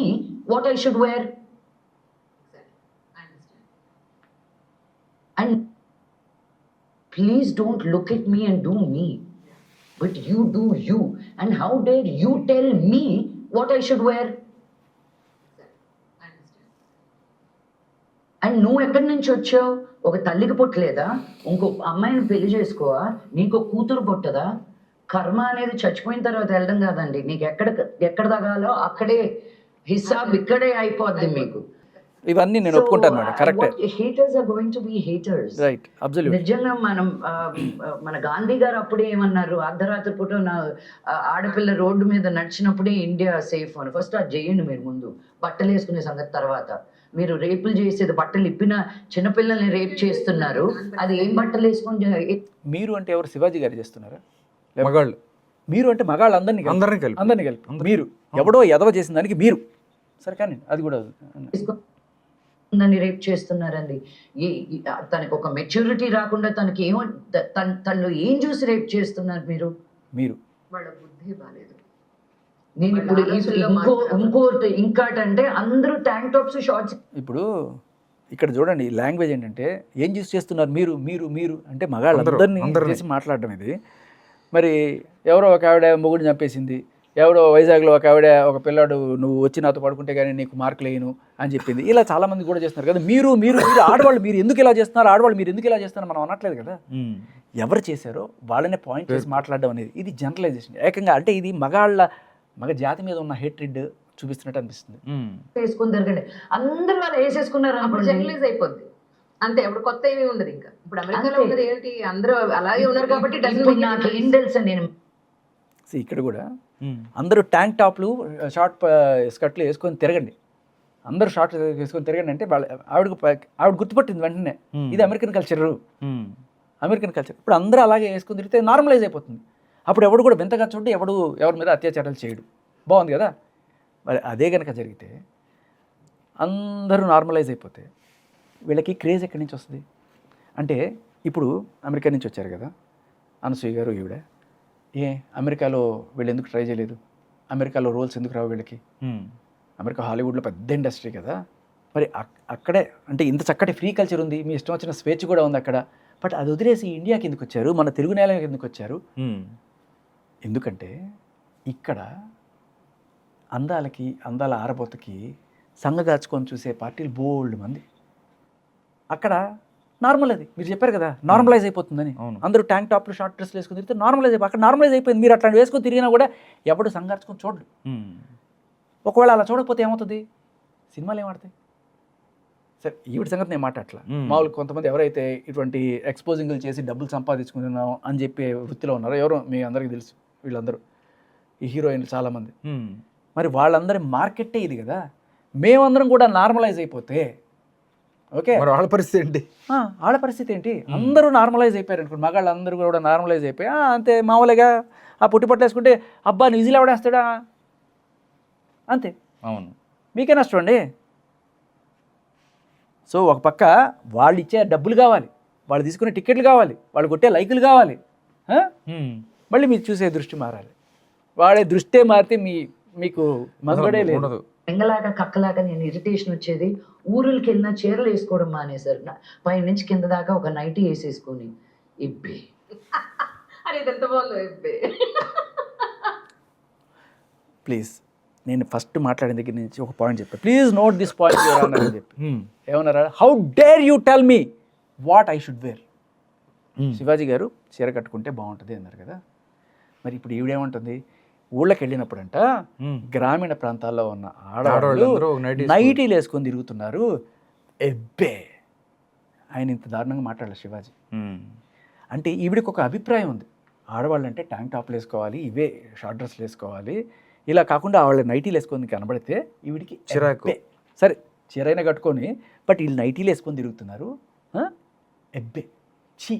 what I should wear. And please don't look at me and do me, but you do you. And how dare you tell me what I should wear? And నువ్వు ఎక్కడి నుంచి వచ్చావు? ఒక తల్లికి పుట్టలేదా? ఇంకో అమ్మాయిని పెళ్లి చేసుకోవా? నీకు కూతురు పుట్టదా? కర్మ అనేది చచ్చిపోయిన తర్వాత వెళ్ళడం కాదండి. నీకు ఎక్కడ తగాలో అక్కడే హిసాబ్ ఇక్కడే అయిపోద్ది మీకు. ఇవన్నీ నేను ఒప్పుకుంటాను మేడం, కరెక్టే. Haters are going to be haters. Right, absolute. నిజంగా మనం మన గాంధీ గారు అప్పుడే ఏమన్నారు? అర్ధరాత్రి పూట ఆడపిల్ల రోడ్డు మీద నడిచినప్పుడే ఇండియా సేఫ్ అని. ఫస్ట్ అది చేయండి మీరు ముందు, బట్టలు వేసుకునే సంగతి తర్వాత. మీరు రేపులు చేసేది బట్టలు ఇప్పిన చిన్నపిల్లల్ని రేప్ చేస్తున్నారు. అది ఏం బట్టలు వేసుకొని? మీరు అంటే ఎవరు? శివాజీ గారు చేస్తున్నారా? మగాళ్ళు. మీరు అంటే మగాళ్ళు అందరినీ కలిపి మీరు ఎవడో ఎదవ చేసిన దానికి మీరు. సరే కానీ అది కూడా దాన్ని రేప్ చేస్తున్నారండి. తనకు ఒక మెచ్యూరిటీ రాకుండా తనకి ఏమో తను ఏం చూసి రేప్ చేస్తున్నారు మీరు? వాళ్ళ బుద్ధి బాలేదు. నేను ఇప్పుడు ఇంకోటి ఇంకాటంటే అందరూ ట్యాంక్ టాప్స్ షార్ట్స్. ఇప్పుడు ఇక్కడ చూడండి, లాంగ్వేజ్ ఏంటంటే ఏం చూసి చేస్తున్నారు మీరు మీరు మీరు అంటే మగాళ్ళందరినీ చేసి మాట్లాడడం ఇది. మరి ఎవరో ఒక ఆవిడ మొగుడిని చంపేసింది, ఎవడో వైజాగ్లో ఒక ఆవిడ ఒక పిల్లాడు నువ్వు వచ్చి నాతో పడుకుంటే కానీ నీకు మార్కులు వేయను అని చెప్పింది. ఇలా చాలామంది కూడా చేస్తున్నారు కదా. మీరు మీరు మీరు ఆడవాళ్ళు మీరు ఎందుకు ఇలా చేస్తున్నారు, ఆడవాళ్ళు మీరు ఎందుకు ఇలా చేస్తున్నారు మనం అనట్లేదు కదా. ఎవరు చేశారో వాళ్ళనే పాయింట్ చేసి మాట్లాడడం అనేది ఇది జనరలైజేషన్ ఏకంగా. అంటే ఇది మగ జాతి మీద ఉన్న హేట్రిడ్ చూపిస్తున్నట్టు అనిపిస్తుంది. వేసుకొని తిరగండి అందరూ వాళ్ళు వేసేసుకున్నారు అప్పుడు జనరలైజ్ అయిపోద్ది అంతే. ఇప్పుడు కొత్త ఏమీ ఉండదు. ఇంకా ఇప్పుడు అమెరికాలో ఉన్నది ఏంటి? అందరూ అలాగే ఉన్నారు కాబట్టి నాకు ఏం తెలుసు. నేను ఇక్కడ కూడా అందరూ ట్యాంక్ టాప్లు షార్ట్ స్కర్ట్లు వేసుకొని తిరగండి, అందరూ షార్ట్ వేసుకొని తిరగండి అంటే ఆవిడ గుర్తుపట్టింది వెంటనే ఇది అమెరికన్ కల్చర్. ఇప్పుడు అందరూ అలాగే వేసుకొని తిరిగితే నార్మలైజ్ అయిపోతుంది. అప్పుడు ఎవడు కూడా వింతగా చూడండి, ఎవరి మీద అత్యాచారాలు చేయడు. బాగుంది కదా. మరి అదే కనుక జరిగితే అందరూ నార్మలైజ్ అయిపోతే వీళ్ళకి క్రేజ్ ఎక్కడి నుంచి వస్తుంది? అంటే ఇప్పుడు అమెరికా నుంచి వచ్చారు కదా అనసూయ గారు, ఈవిడ అమెరికాలో వీళ్ళు ఎందుకు ట్రై చేయలేదు? అమెరికాలో రోల్స్ ఎందుకు రావు వీళ్ళకి? అమెరికా హాలీవుడ్లో పెద్ద ఇండస్ట్రీ కదా. మరి అక్కడే అంటే ఇంత చక్కటి ఫ్రీ కల్చర్ ఉంది, మీ ఇష్టం వచ్చిన స్వేచ్ఛ కూడా ఉంది అక్కడ. బట్ అది వదిలేసి ఇండియాకి ఎందుకు వచ్చారు? మన తెలుగు నేలకి ఎందుకు వచ్చారు? ఎందుకంటే ఇక్కడ అందాల ఆరబోతకి సంగగాచుకొని చూసే పార్టీలు బోల్డ్ మంది. అక్కడ నార్మల్, అది మీరు చెప్పారు కదా నార్మలైజ్ అయిపోతుందని. అందరూ ట్యాంక్ టాప్లు షార్ట్ డ్రెస్లు వేసుకొని తిరిగితే నార్మలైజ్ అయిపోయి అక్కడ నార్మలైజ్ అయిపోయింది. మీరు అట్లాంటి వేసుకొని తిరిగినా కూడా ఎవడు సంఘార్చుకొని చూడడు. ఒకవేళ అలా చూడకపోతే ఏమవుతుంది? సినిమాలు ఏమాడతాయి? సరే ఈవిడ సంగతి నేను మాట్లాడట్లా. మామూలు కొంతమంది ఎవరైతే ఇటువంటి ఎక్స్పోజింగ్లు చేసి డబ్బులు సంపాదించుకుంటున్నాం అని చెప్పే వృత్తిలో ఉన్నారో ఎవరో మీ అందరికీ తెలుసు. వీళ్ళందరూ ఈ హీరోయిన్లు చాలామంది. మరి వాళ్ళందరి మార్కెట్టే ఇది కదా. మేమందరం కూడా నార్మలైజ్ అయిపోతే ఓకే, వాళ్ళ పరిస్థితి ఏంటి? వాళ్ళ పరిస్థితి ఏంటి? అందరూ నార్మలైజ్ అయిపోయారు అనుకోండి, మగాళ్ళు అందరూ కూడా నార్మలైజ్ అయిపోయి అంతే మామూలుగా ఆ పుట్టిపట్లు వేసుకుంటే అబ్బా ఈజీలో ఎవడేస్తాడా అంతే. అవును, మీకే నష్టం అండి. సో ఒక పక్క వాళ్ళు ఇచ్చే డబ్బులు కావాలి, వాళ్ళు తీసుకునే టికెట్లు కావాలి, వాళ్ళు కొట్టే లైకులు కావాలి, మళ్ళీ మీరు చూసే దృష్టి మారాలి. వాడే దృష్టే మారితే మీకు మనుగడే లేదు. ఎంగలాగా కక్కలాగా నేను ఇరిటేషన్ వచ్చేది. ఊరులకి వెళ్ళినా చీరలు వేసుకోవడం మానేశారు. పై నుంచి కింద దాకా ఒక నైటీ వేసేసుకొని ఇబ్బే అరే ఎంత బాగుందో ఇబ్బే. ప్లీజ్ నేను ఫస్ట్ మాట్లాడిన దగ్గర నుంచి ఒక పాయింట్ చెప్పాను. ప్లీజ్ నోట్ దిస్ పాయింట్ అని చెప్పి ఏమన్నారా? How dare you tell me what I should wear. Shivaji garu చీర కట్టుకుంటే బాగుంటుంది అన్నారు కదా. మరి ఇప్పుడు ఈవిడేమంటుంది? ఊళ్ళకి వెళ్ళినప్పుడంట గ్రామీణ ప్రాంతాల్లో ఉన్న ఆడవాళ్ళు నైటీలు వేసుకొని తిరుగుతున్నారు. ఎబ్బే ఆయన ఇంత దారుణంగా మాట్లాడారు శివాజీ. అంటే ఈవిడికి ఒక అభిప్రాయం ఉంది. ఆడవాళ్ళు అంటే ట్యాంక్ టాప్లు వేసుకోవాలి, ఇవే షార్ట్ డ్రెస్లు వేసుకోవాలి, ఇలా కాకుండా వాళ్ళు నైటీలు వేసుకొని కనబడితే ఈవిడికి చిరాకు. ఎబ్బే. సరే చీరైనా కట్టుకొని, బట్ వీళ్ళు నైటీలు వేసుకొని తిరుగుతున్నారు, ఎబ్బే చీ.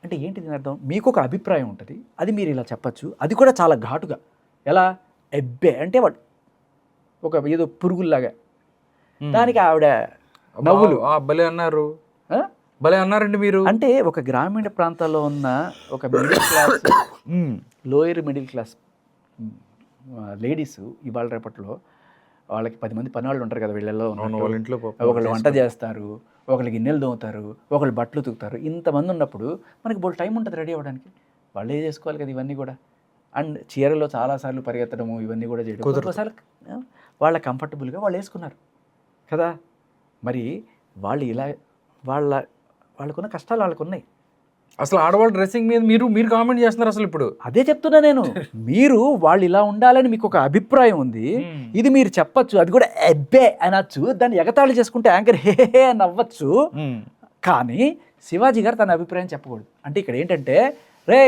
అంటే ఏంటి దీని అర్థం? మీకు ఒక అభిప్రాయం ఉంటుంది, అది మీరు ఇలా చెప్పచ్చు, అది కూడా చాలా ఘాటుగా. ఎలా? ఎబ్బే అంటే వాడు ఒక ఏదో పురుగుల్లాగా. దానికి ఆవిడ నవ్వులు. భలే అన్నారు, ఆ? భలే అన్నారండి మీరు. అంటే ఒక గ్రామీణ ప్రాంతాల్లో ఉన్న ఒక middle class, lower middle class ladies ఇవాళ రేపట్లో వాళ్ళకి 10 మంది పని వాళ్ళు ఉంటారు కదా వీళ్ళల్లో. వాళ్ళ ఇంట్లో ఒకళ్ళు వంట చేస్తారు, ఒకళ్ళు గిన్నెలు దోముతారు, ఒకళ్ళు బట్టలు ఉతుకుతారు. ఇంతమంది ఉన్నప్పుడు మనకి బోల్ టైం ఉంటుంది రెడీ అవ్వడానికి. వాళ్ళే చేసుకోవాలి కదా ఇవన్నీ కూడా. అండ్ చీరలో చాలాసార్లు పరిగెత్తడము ఇవన్నీ కూడా చేయడం, ఒక్కోసారి వాళ్ళ కంఫర్టబుల్గా వాళ్ళు వేసుకున్నారు కదా. మరి వాళ్ళు ఇలా వాళ్ళకున్న కష్టాలు వాళ్ళకు ఉన్నాయి. అసలు ఆడవాళ్ళ డ్రెస్సింగ్ మీద మీరు కామెంట్ చేస్తున్నారు అసలు ఇప్పుడు. అదే చెప్తున్నా నేను. మీరు వాళ్ళు ఇలా ఉండాలని మీకు ఒక అభిప్రాయం ఉంది, ఇది మీరు చెప్పచ్చు, అది కూడా ఎబ్బే అనొచ్చు, దాన్ని ఎగతాళి చేసుకుంటే యాంకర్ హే అని నవ్వచ్చు. కానీ శివాజీ గారు తన అభిప్రాయం చెప్పకూడదు. అంటే ఇక్కడ ఏంటంటే, రే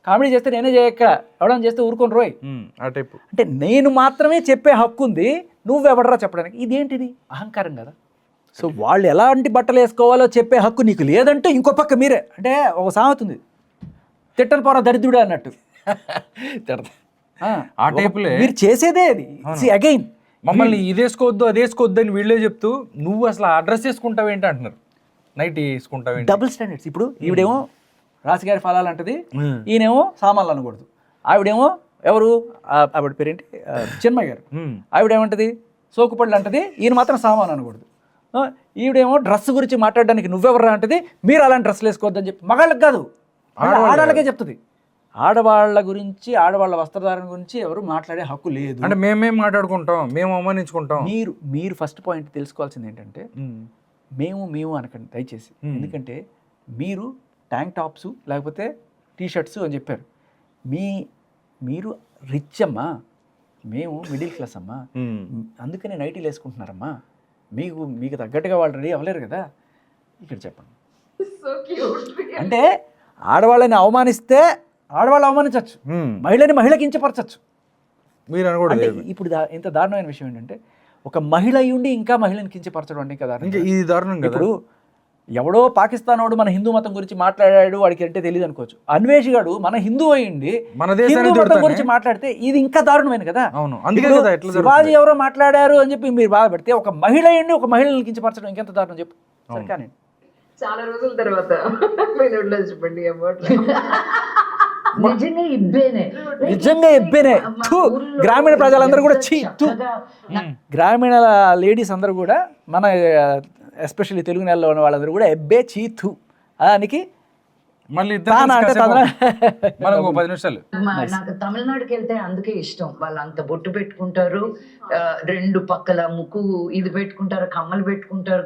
కామెడీ చేస్తే నేనే చేయక్క, ఎవడని చేస్తే ఊరుకోను రోయ్, ఆ టైపు. అంటే నేను మాత్రమే చెప్పే హక్కు ఉంది, నువ్వెవడరా చెప్పడానికి. ఇదేంటిది? అహంకారం కదా. సో వాళ్ళు ఎలాంటి బట్టలు వేసుకోవాలో చెప్పే హక్కు నీకు లేదంటే ఇంకో పక్క మీరే. అంటే ఒక సామెత ఉంది, తిట్టని పోరా దరిద్రుడే అన్నట్టు. ఆ టైపులే మీరు చేసేదే అది. అగైన్ మమ్మల్ని ఇది వేసుకోవద్దు అది వేసుకోవద్దు అని వీళ్ళే చెప్తూ, నువ్వు అసలు ఆ డ్రెస్ వేసుకుంటావు ఏంటి అంటున్నారు, నైట్ వేసుకుంటావు ఏంటి. Double standards. ఇప్పుడు ఈవిడేమో రాజుగారి ఫలాలు అంటది, ఈయనేమో సామాన్లు అనకూడదు. ఆవిడేమో ఎవరు, ఆవిడ పేరేంటి, చిన్మయ్య గారు, ఆవిడేమంటది సోకుపళ్ళు అంటది, ఈయన మాత్రం సామాన్ అనకూడదు. ఈవిడేమో డ్రెస్ గురించి మాట్లాడడానికి నువ్వెవర్రా అంటది, మీరు అలాంటి డ్రెస్సులు వేసుకోవద్దని చెప్పి మగాళ్ళకి కాదు ఆడవాళ్ళకే చెప్తుంది. ఆడవాళ్ళ గురించి, ఆడవాళ్ళ వస్త్రధారణ గురించి ఎవరు మాట్లాడే హక్కు లేదు. అంటే మేమేం మాట్లాడుకుంటాం, మేము అవమానించుకుంటాం. మీరు ఫస్ట్ పాయింట్ తెలుసుకోవాల్సింది ఏంటంటే, మేము అనకండి దయచేసి. ఎందుకంటే మీరు ట్యాంక్ టాప్స్ లేకపోతే టీషర్ట్స్ అని చెప్పారు. మీరు రిచ్ అమ్మా, మేము మిడిల్ క్లాస్ అమ్మా, అందుకనే నైటీలు వేసుకుంటున్నారమ్మా. మీకు తగ్గట్టుగా వాళ్ళు రెడీ అవ్వలేరు కదా. ఇక్కడ చెప్పండి. అంటే ఆడవాళ్ళని అవమానిస్తే ఆడవాళ్ళు అవమానించవచ్చు, మహిళని కించపరచచ్చు. మీరు అనకూడదు. ఇప్పుడు ఇంత దారుణమైన విషయం ఏంటంటే, ఒక మహిళ అయ్యుండి ఇంకా మహిళని కించపరచడం అంటే కదా ఇది దారుణం. ఇప్పుడు ఎవడో పాకిస్తాన్ వాడు మన హిందూ మతం గురించి మాట్లాడాడు, వాడికి అంటే తెలియదు అనుకోవచ్చు. అన్వేష్ గాడు మన హిందూ అయ్యింది హిందూ మతం గురించి మాట్లాడితే ఇది ఇంకా దారుణమైన కదా. శివాజీ ఎవరో మాట్లాడారు అని చెప్పి మీరు బాధపడితే, ఒక మహిళ అయ్యండి ఒక మహిళని కించపరచడం ఇంకెంత దారుణం చెప్పు. సరికానే చాలా రోజుల తర్వాత చెప్పండి. నిజంగా ఇబ్బేనే. గ్రామీణ ప్రజలందరూ కూడా గ్రామీణ లేడీస్ అందరూ కూడా, మన ఎస్పెషల్లీ తెలుగు నెలలో ఉన్న వాళ్ళందరూ కూడా ఎబ్బే చీతు దానికి. మళ్ళీ మనకు 10 నిమిషాలు. నాకు తమిళనాడుకి వెళ్తే అందుకే ఇష్టం. వాళ్ళు అంత బొట్టు పెట్టుకుంటారు, 2 పక్కల ముక్కు ఇది పెట్టుకుంటారు, కమ్మలు పెట్టుకుంటారు,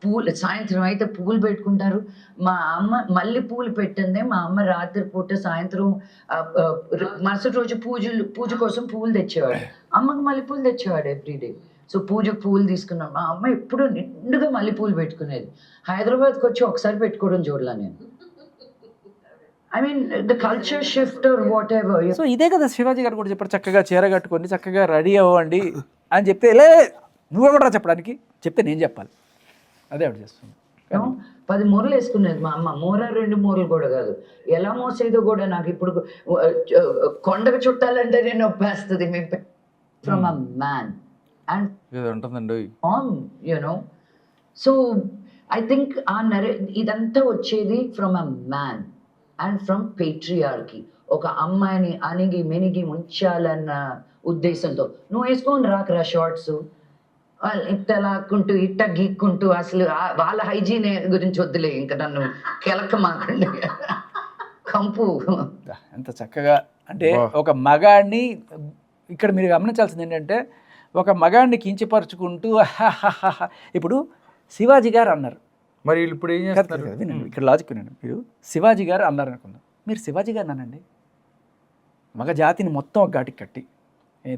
పూలు సాయంత్రం అయితే పూలు పెట్టుకుంటారు. మా అమ్మ మళ్ళీ పూలు పెట్టిందే, మా అమ్మ రాత్రి పూట సాయంత్రం మరుసటి రోజు పూజ కోసం పూలు తెచ్చేవాడు. అమ్మకి మళ్ళీ పూలు తెచ్చేవాడు ఎవ్రీడే. సో పూజకు పూలు తీసుకున్నాం. మా అమ్మ ఎప్పుడు నిండుగా మళ్ళీ పూలు పెట్టుకునేది. హైదరాబాద్కి వచ్చి ఒకసారి పెట్టుకోవడం చూడలా నేను. I mean the culture shift or whatever. So ఇదే కదా శివాజీ గారు కూడా చెప్పారు, చక్కగా చీర కట్టుకొని చక్కగా రెడీ అవ్వండి అని చెప్తే, లే నువ్వెవడరా చెప్పడానికి, చెప్తే నేను చెప్పాలి. అదే ఆవిడ చేస్తుంది. 10 మూరలు వేసుకునేది మా అమ్మ. 2 మూరలు కూడా కాదు, ఎలా మోసేదో కూడా నాకు ఇప్పుడు కొండకు చుట్టాలంటే నేను ఒప్పేస్తుంది. మేము from a man and so I think ఇదంతా వచ్చేది from a man and from patriarchy. ఒక అమ్మాయిని అణిగి మెనిగి ఉంచాలన్న ఉద్దేశంతో నువ్వు వేసుకొని రాకరా షార్ట్స్, వాళ్ళు ఇట్ట లాక్కుంటూ ఇట్ట గీక్కుంటూ, అసలు వాళ్ళ హైజీన్ గురించి వద్దులే, ఇంకా నన్ను కెలక మాకండి కంపు. ఎంత చక్కగా అంటే ఒక మగాడిని, ఇక్కడ మీరు గమనించాల్సింది ఏంటంటే, ఒక మగాడిని కించపరుచుకుంటూ ఇప్పుడు శివాజీ గారు అన్నారు, మరి ఇప్పుడు ఏం చేస్తారు? వినండి, ఇక్కడ లాజిక్ వినండి. మీరు శివాజీ గారు అన్నారు అనుకుందాం, మీరు శివాజీ గారు అనండి, మగ జాతిని మొత్తం ఒక ఘాటికి కట్టి,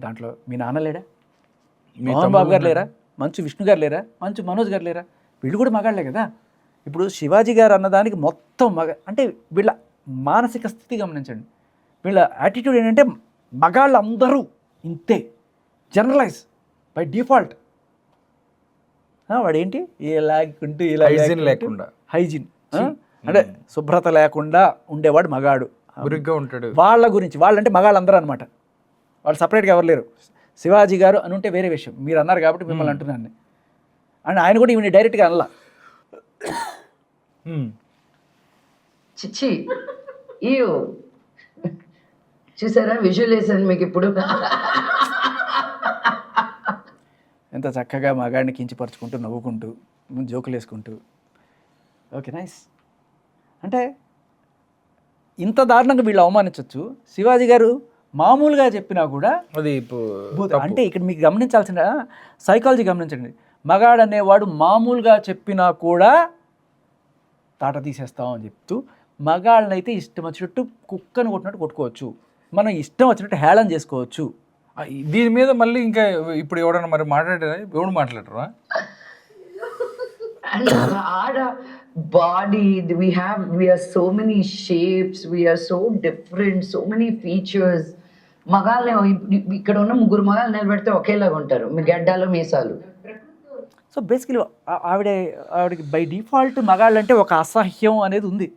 దాంట్లో మీ నాన్న లేడా, మోహన్ బాబు గారు లేరా, మంచు విష్ణు గారు లేరా, మంచు మనోజ్ గారు లేరా, వీళ్ళు కూడా మగాళ్ళే కదా. ఇప్పుడు శివాజీ గారు అన్నదానికి మొత్తం అంటే వీళ్ళ మానసిక స్థితి గమనించండి. వీళ్ళ యాటిట్యూడ్ ఏంటంటే మగాళ్ళు అందరూ ఇంతే, జనరలైజ్ బై డిఫాల్ట్. వాడేంటి ఇలాగుంటూ ఇలా Hygiene లేకుండా. హైజీన్ అంటే శుభ్రత లేకుండా ఉండేవాడు మగాడు, బురిగ్గా ఉంటాడు. వాళ్ళ గురించి, వాళ్ళంటే మగాళ్ళందరూ అనమాట, వాళ్ళు సపరేట్గా ఎవరు లేరు. శివాజీ గారు అని ఉంటే వేరే విషయం, మీరు అన్నారు కాబట్టి మిమ్మల్ని అంటున్నాను. అండ్ ఆయన కూడా ఈవిని డైరెక్ట్గా అనలా. చిచ్చి ఈ చూసారా విజువలైజేషన్ మీకు ఇప్పుడు ఎంత చక్కగా మగాడిని కించపరుచుకుంటూ నవ్వుకుంటూ జోకులు వేసుకుంటూ. Okay nice. అంటే ఇంత దారుణంగా వీళ్ళు అవమానించవచ్చు. శివాజీ గారు మామూలుగా చెప్పినా కూడా అది అంటే ఇక్కడ మీకు గమనించాల్సిన సైకాలజీ గమనించండి. మగాడు అనేవాడు మామూలుగా చెప్పినా కూడా తాట తీసేస్తామని చెప్తూ, మగాళ్ళనైతే ఇష్టం వచ్చినట్టు కుక్కను కొట్టినట్టు కొట్టుకోవచ్చు, మనం ఇష్టం వచ్చినట్టు హేళన చేసుకోవచ్చు. దీని మీద మళ్ళీ ఇంకా ఇప్పుడు ఎవడన్నా మరి మాట్లాడారా? ఎవడు మాట్లాడరా? and our body we are so many shapes, we are so different, so many features. మగాళ్ళని ఇక్కడ ఉన్న ముగ్గురు మగాళ్ళు నిలబెడితే ఒకేలాగా ఉంటారు, మీ గడ్డాలు మీసాలు. సో బేసికలీ ఆవిడకి బై డిఫాల్ట్ మగాళ్ళంటే ఒక అసహ్యం అనేది ఉంది,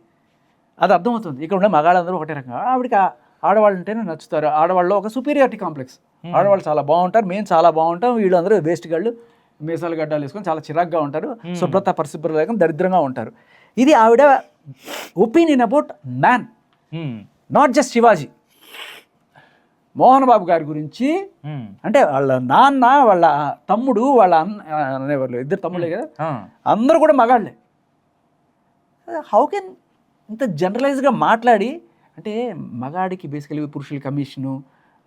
అది అర్థమవుతుంది. ఇక్కడ ఉన్న మగాళ్ళందరూ ఒకటే రకంగా, ఆవిడకి ఆడవాళ్ళు అంటేనే నచ్చుతారు. ఆడవాళ్ళు ఒక సుపీరియారిటీ కాంప్లెక్స్, ఆడవాళ్ళు చాలా బాగుంటారు, మేము చాలా బాగుంటాం, వీళ్ళందరూ వేస్ట్ గాళ్ళు మీసాలు గడ్డాలు వేసుకొని చాలా చిరాగ్గా ఉంటారు, శుభ్రత పరిశుభ్రత లేకుండా దరిద్రంగా ఉంటారు. ఇది ఆవిడ opinion about man, not just Shivaji. Mohan Babu గారి గురించి అంటే వాళ్ళ నాన్న, వాళ్ళ తమ్ముడు, వాళ్ళ అన్న అనేవాళ్ళు, ఇద్దరు తమ్ముళ్ళే కదా, అందరూ కూడా మగాళ్ళే. హౌ కెన్ ఇంత జనరలైజ్గా మాట్లాడి, అంటే మగాడికి బేసికలీ పురుషుల కమిషను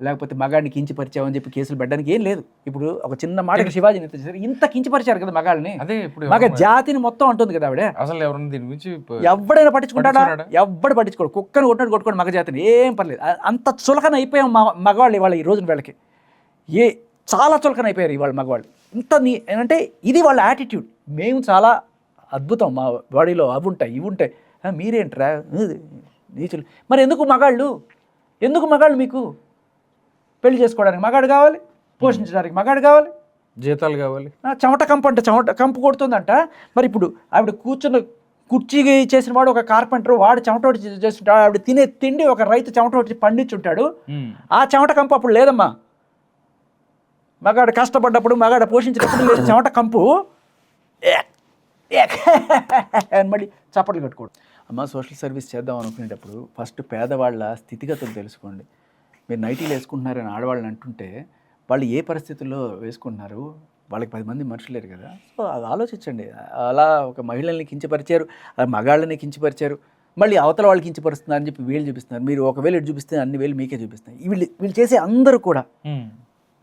లేకపోతే మగాడిని కించిపరిచామని చెప్పి కేసులు పెట్టడానికి ఏం లేదు. ఇప్పుడు ఒక చిన్న మాట శివాజీని ఇంత కించిపరిచారు కదా మగాళ్ళని, అదే ఇప్పుడు మగ జాతిని మొత్తం అంటుంది కదా ఆవిడ. అసలు ఎవరైనా దీని గురించి ఎవడైనా పట్టించుకుంటాడా? ఎవ్వడు పట్టించుకోడు. కుక్కను కొట్టినట్టు కొట్టుకోండి మగ జాతిని, ఏం పర్లేదు. అంత చులకన అయిపోయాం మగవాళ్ళు ఇవాళ, ఈ రోజున వీళ్ళకి చాలా చులకన అయిపోయారు ఇవాళ మగవాళ్ళు. ఇంత అంటే ఇది వాళ్ళ యాటిట్యూడ్. మేము చాలా అద్భుతం, మా బాడీలో అవి ఉంటాయి ఇవి ఉంటాయి, మీరేంట్రా నీచులు. మరి ఎందుకు మగాళ్ళు మీకు పెళ్లి చేసుకోవడానికి మగాడు కావాలి, పోషించడానికి మగాడు కావాలి, జీతాలు కావాలి, చెమట కంపు అంటే చెమట కంపు కొడుతుందంట. మరి ఇప్పుడు ఆవిడ కూర్చున్న కుర్చీ చేసిన వాడు ఒక కార్పెంటర్, వాడు చెమటోటి చేస్తుంటాడు, ఆవిడ తినే తిండి ఒక రైతు చెమటోటి పండించుంటాడు. ఆ చెమట కంపు అప్పుడు లేదమ్మా. మగాడు కష్టపడ్డప్పుడు, మగాడు పోషించినప్పుడు లేదు చెమట కంపు అని మళ్ళీ చప్పట్లు కట్టుకోడు. అమ్మ సోషల్ సర్వీస్ చేద్దాం అనుకునేటప్పుడు ఫస్ట్ పేదవాళ్ళ స్థితిగతులు తెలుసుకోండి. మీరు నైటీలు వేసుకుంటున్నారని ఆడవాళ్ళని అంటుంటే వాళ్ళు ఏ పరిస్థితుల్లో వేసుకుంటున్నారు, వాళ్ళకి 10 మంది మనుషులు లేరు కదా. సో అది ఆలోచించండి. అలా ఒక మహిళల్ని కించపరిచారు, మగాళ్ళని కించపరిచారు, మళ్ళీ అవతల వాళ్ళు కించపరుస్తున్నారని చెప్పి వేలు చూపిస్తున్నారు. మీరు ఒకవేళ ఇటు చూపిస్తే అన్ని వేలు మీకే చూపిస్తున్నాయి. వీళ్ళు చేసే అందరూ కూడా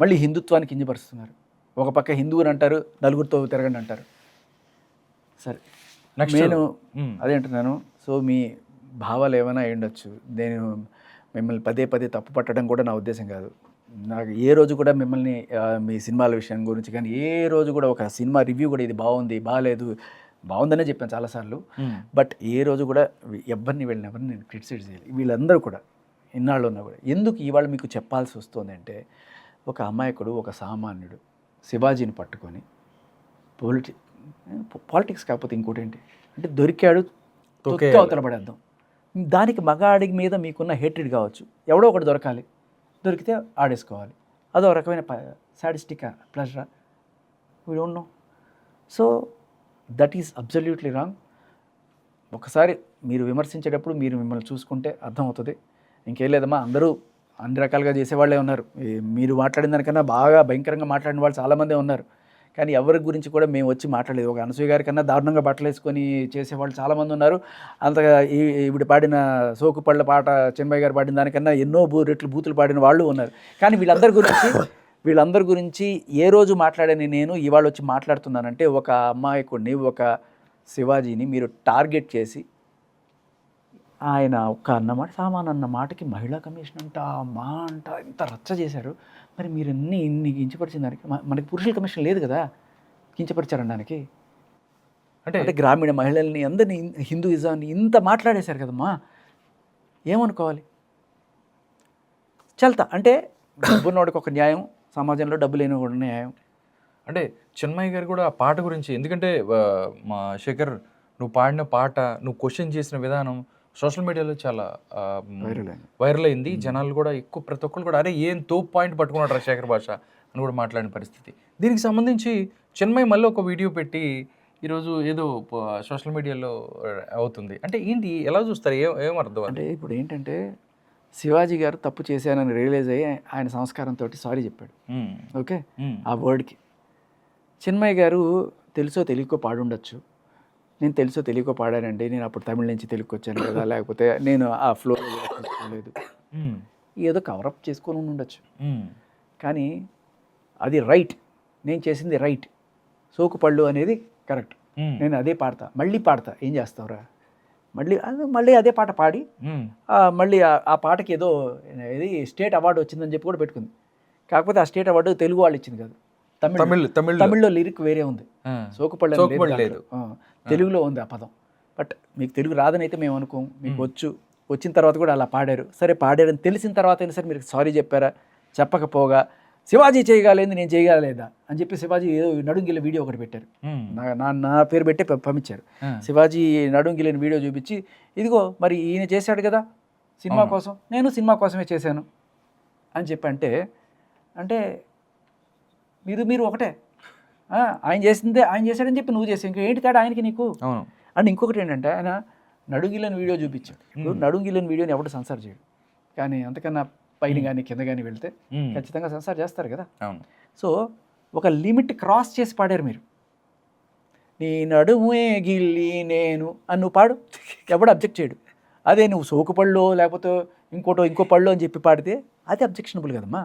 మళ్ళీ హిందుత్వాన్ని కించపరుస్తున్నారు. ఒక పక్క హిందువుని అంటారు, నలుగురితో తిరగండి అంటారు. సరే నేను అదే అంటున్నాను. సో మీ భావాలు ఏమైనా అయి ఉండొచ్చు, నేను మిమ్మల్ని పదే తప్పు పట్టడం కూడా నా ఉద్దేశం కాదు. నాకు ఏ రోజు కూడా మిమ్మల్ని మీ సినిమాల విషయం గురించి కానీ ఏ రోజు కూడా ఒక సినిమా రివ్యూ కూడా ఇది బాగుంది బాగాలేదు బాగుందనే చెప్పాను చాలాసార్లు. బట్ ఏ రోజు కూడా ఎవరిని నేను క్రిటిసైజ్ చేయాలి. వీళ్ళందరూ కూడా ఇన్నాళ్ళు ఉన్నా కూడా ఎందుకు ఇవాళ మీకు చెప్పాల్సి వస్తుంది అంటే, ఒక అమాయకుడు, ఒక సామాన్యుడు శివాజీని పట్టుకొని పాలిటిక్స్ కాకపోతే ఇంకోటి ఏంటి అంటే దొరికాడు అవతల పడేద్దాం. దానికి మగాడి మీద మీకున్న హేట్రెడ్ కావచ్చు, ఎవడో ఒకటి దొరకాలి, దొరికితే ఆడేసుకోవాలి. అదో రకమైన సాడిస్టిక్ ప్లెజరా, we don't know. So that is absolutely wrong. ఒకసారి మీరు విమర్శించేటప్పుడు మీరు మిమ్మల్ని చూసుకుంటే అర్థమవుతుంది. ఇంకేం లేదమ్మా, అందరూ అన్ని రకాలుగా చేసేవాళ్ళే ఉన్నారు. మీరు మాట్లాడిన దానికన్నా బాగా భయంకరంగా మాట్లాడిన వాళ్ళు చాలామందే ఉన్నారు. కానీ ఎవరి గురించి కూడా మేము వచ్చి మాట్లాడలేదు. ఒక అనసూయ గారి కన్నా దారుణంగా బట్టలు వేసుకొని చేసేవాళ్ళు చాలామంది ఉన్నారు. అంతగా ఇప్పుడు పాడిన సోకుపళ్ళ పాట చెన్మయ్య గారు పాడిన దానికన్నా ఎన్నో రెట్లు బూతులు పాడిన వాళ్ళు ఉన్నారు. కానీ వీళ్ళందరి గురించి ఏ రోజు మాట్లాడని నేను ఇవాళ వచ్చి మాట్లాడుతున్నానంటే, ఒక అమాయకుడిని, ఒక శివాజీని మీరు టార్గెట్ చేసి ఆయన ఒక్క అన్నమాట సామాన్ అన్న మాటకి మహిళా కమిషన్ అంట మా అంట ఇంత రచ్చ చేశారు. మరి మీరు ఇన్ని కించపరిచిన దానికి మనకి పురుషుల కమిషన్ లేదు కదా కించపరిచారనడానికి. అంటే గ్రామీణ మహిళల్ని అందరినీ హిందూయిజాన్ని ఇంత మాట్లాడేశారు కదమ్మా. ఏమనుకోవాలి? చల్తా అంటే డబ్బున్నోడికి ఒక న్యాయం, సమాజంలో డబ్బు లేని కూడా న్యాయం. అంటే చిన్మయ్య గారు కూడా ఆ పాట గురించి, ఎందుకంటే మా శేఖర్ నువ్వు పాడిన పాట, నువ్వు క్వశ్చన్ చేసిన విధానం సోషల్ మీడియాలో చాలా వైరల్ అయింది. జనాలు కూడా ఎక్కువ, ప్రతి ఒక్కరు కూడా అరే ఏం తోపు పాయింట్ పట్టుకున్నాడు రా శేఖర్ భాష అని కూడా మాట్లాడిన పరిస్థితి. దీనికి సంబంధించి చిన్మయ్య మళ్ళీ ఒక వీడియో పెట్టి ఈరోజు ఏదో సోషల్ మీడియాలో అవుతుంది. అంటే ఏంటి, ఎలా చూస్తారు, ఏమర్థం? అంటే ఇప్పుడు ఏంటంటే శివాజీ గారు తప్పు చేశానని రియలైజ్ అయ్యి ఆయన సంస్కారంతో సారీ చెప్పాడు. ఓకే, ఆ వర్డ్కి. చిన్మయ్య గారు తెలుసో తెలియకో పాడుండొచ్చు. నేను తెలుసో తెలియకో పాడానండి, నేను అప్పుడు తమిళ నుంచి తెలుగుకి వచ్చాను కదా, లేకపోతే నేను ఆ ఫ్లో తీసుకోలేదు, ఏదో కవరప్ చేసుకొని ఉండొచ్చు. కానీ అది రైట్, నేను చేసింది రైట్. సోకుపళ్ళు అనేది కరెక్ట్, నేను అదే పాడతా, మళ్ళీ పాడతా. ఏం చేస్తావురా, మళ్ళీ అదే పాట పాడి మళ్ళీ ఆ పాటకి ఏదో ఇది స్టేట్ అవార్డు వచ్చిందని చెప్పి కూడా పెట్టుకుంది. కాకపోతే ఆ స్టేట్ అవార్డు తెలుగు వాళ్ళు ఇచ్చింది కాదు, తమిళ్లో లిరిక్ వేరే ఉంది. సోకుపళ్ళు లేదు, తెలుగులో ఉంది ఆ పదం. బట్ మీకు తెలుగు రాదనైతే మేము అనుకోం, మీకు వచ్చిన తర్వాత కూడా అలా పాడారు. సరే పాడారని తెలిసిన తర్వాత అయినా సరే మీరు సారీ చెప్పారా? చెప్పకపోగా శివాజీ చేయగలేదు, నేను చేయగలేదా అని చెప్పి శివాజీ ఏదో నడుంగిల వీడియో ఒకటి పెట్టారు, నా పేరు పెట్టి పంపించారు. శివాజీ నడుంగిలిన వీడియో చూపించి, ఇదిగో మరి ఈయన చేశాడు కదా సినిమా కోసం, నేను సినిమా కోసమే చేశాను అని చెప్పి అంటే మీరు ఒకటే, ఆయన చేసిందే ఆయన చేశాడని చెప్పి నువ్వు చేసావు, ఇంకా ఏంటి తేడా ఆయనకి నీకు? అండ్ ఇంకొకటి ఏంటంటే ఆయన నడుంగిలని వీడియో చూపించాడు. ఇప్పుడు నడుంగిలని వీడియోని ఎవడు సెన్సార్ చేయడు, కానీ అంతకన్నా పైన కానీ కింద కానీ వెళ్తే ఖచ్చితంగా సెన్సార్ చేస్తారు కదా. సో ఒక లిమిట్ క్రాస్ చేసి పాడారు మీరు. నీ నడుమే గిల్లి నేను అని నువ్వు పాడు, ఎవడు అబ్జెక్ట్ చేయడు. అదే నువ్వు సోకుపళ్ళు లేకపోతే ఇంకో పళ్ళు అని చెప్పి పాడితే అది అబ్జెక్షనబుల్ కదమ్మా.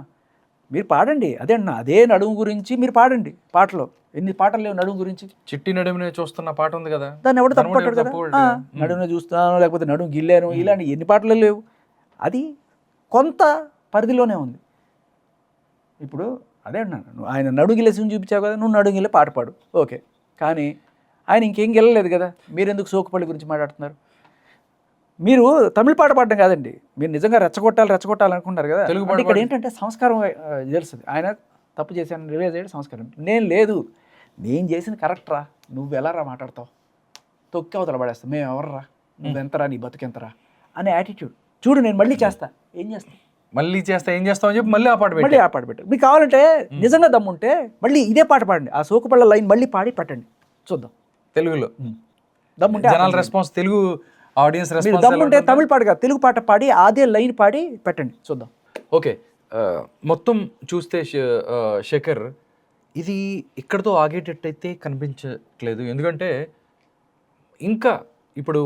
మీరు పాడండి, అదే నడుము గురించి మీరు పాడండి. పాటలో ఎన్ని పాటలు లేవు నడుము గురించి? చిట్టి నడుమునే చూస్తున్న పాట ఉంది కదా, దాన్ని ఎవడు తప్పట్టాడు కదా. నడుమునే చూస్తున్నాను లేకపోతే నడుము గిల్లాను ఇలాంటి ఎన్ని పాటలు లేవు. అది కొంత పరిధిలోనే ఉంది. ఇప్పుడు అదే అన్నాను, ఆయన నడుగిలేసి చూపించావు కదా, నువ్వు నడుగిలే పాట పాడు, ఓకే. కానీ ఆయన ఇంకేం గెలలేదు కదా, మీరెందుకు సోకుపల్లి గురించి మాట్లాడుతున్నారు? మీరు తమిళ పాట పాడడం కాదండి, మీరు నిజంగా రెచ్చగొట్టాలి అనుకుంటారు కదా. తెలుగు ఇక్కడ ఏంటంటే సంస్కారం తెలుస్తుంది. ఆయన తప్పు చేశాను రిలీజ్ అయ్యాడు, సంస్కారం. నేను చేసింది కరెక్ట్రా, నువ్వు ఎలారా మాట్లాడతావు, తొక్కి అవతల పడేస్తావు, మేము ఎవర్రా, నువ్వెంతరా, నీ బతుకెంతరా అనే యాటిట్యూడ్. చూడు నేను మళ్ళీ చేస్తా, ఏం చేస్తావు అని చెప్పి మళ్ళీ ఆ పాట పెట్టారు. మీకు కావాలంటే నిజంగా దమ్ముంటే మళ్ళీ ఇదే పాట పాడండి, ఆ సోకుపళ్ళ లైన్ మళ్ళీ పాడి పెట్టండి, చూద్దాం తెలుగులో. దమ్ముంటే జనాల రెస్పాన్స్, తెలుగు ఆడియన్స్ రెస్పాన్స్. దమ్ముంటే తమిళ పాట కాదు, తెలుగు పాట పాడి అదే లైన్ పాడి పెట్టండి, చూద్దాం. ఓకే, మొత్తం చూస్తే శేఖర్ ఇది ఇక్కడతో ఆగేటట్టయితే కనిపించట్లేదు. ఎందుకంటే ఇంకా ఇప్పుడు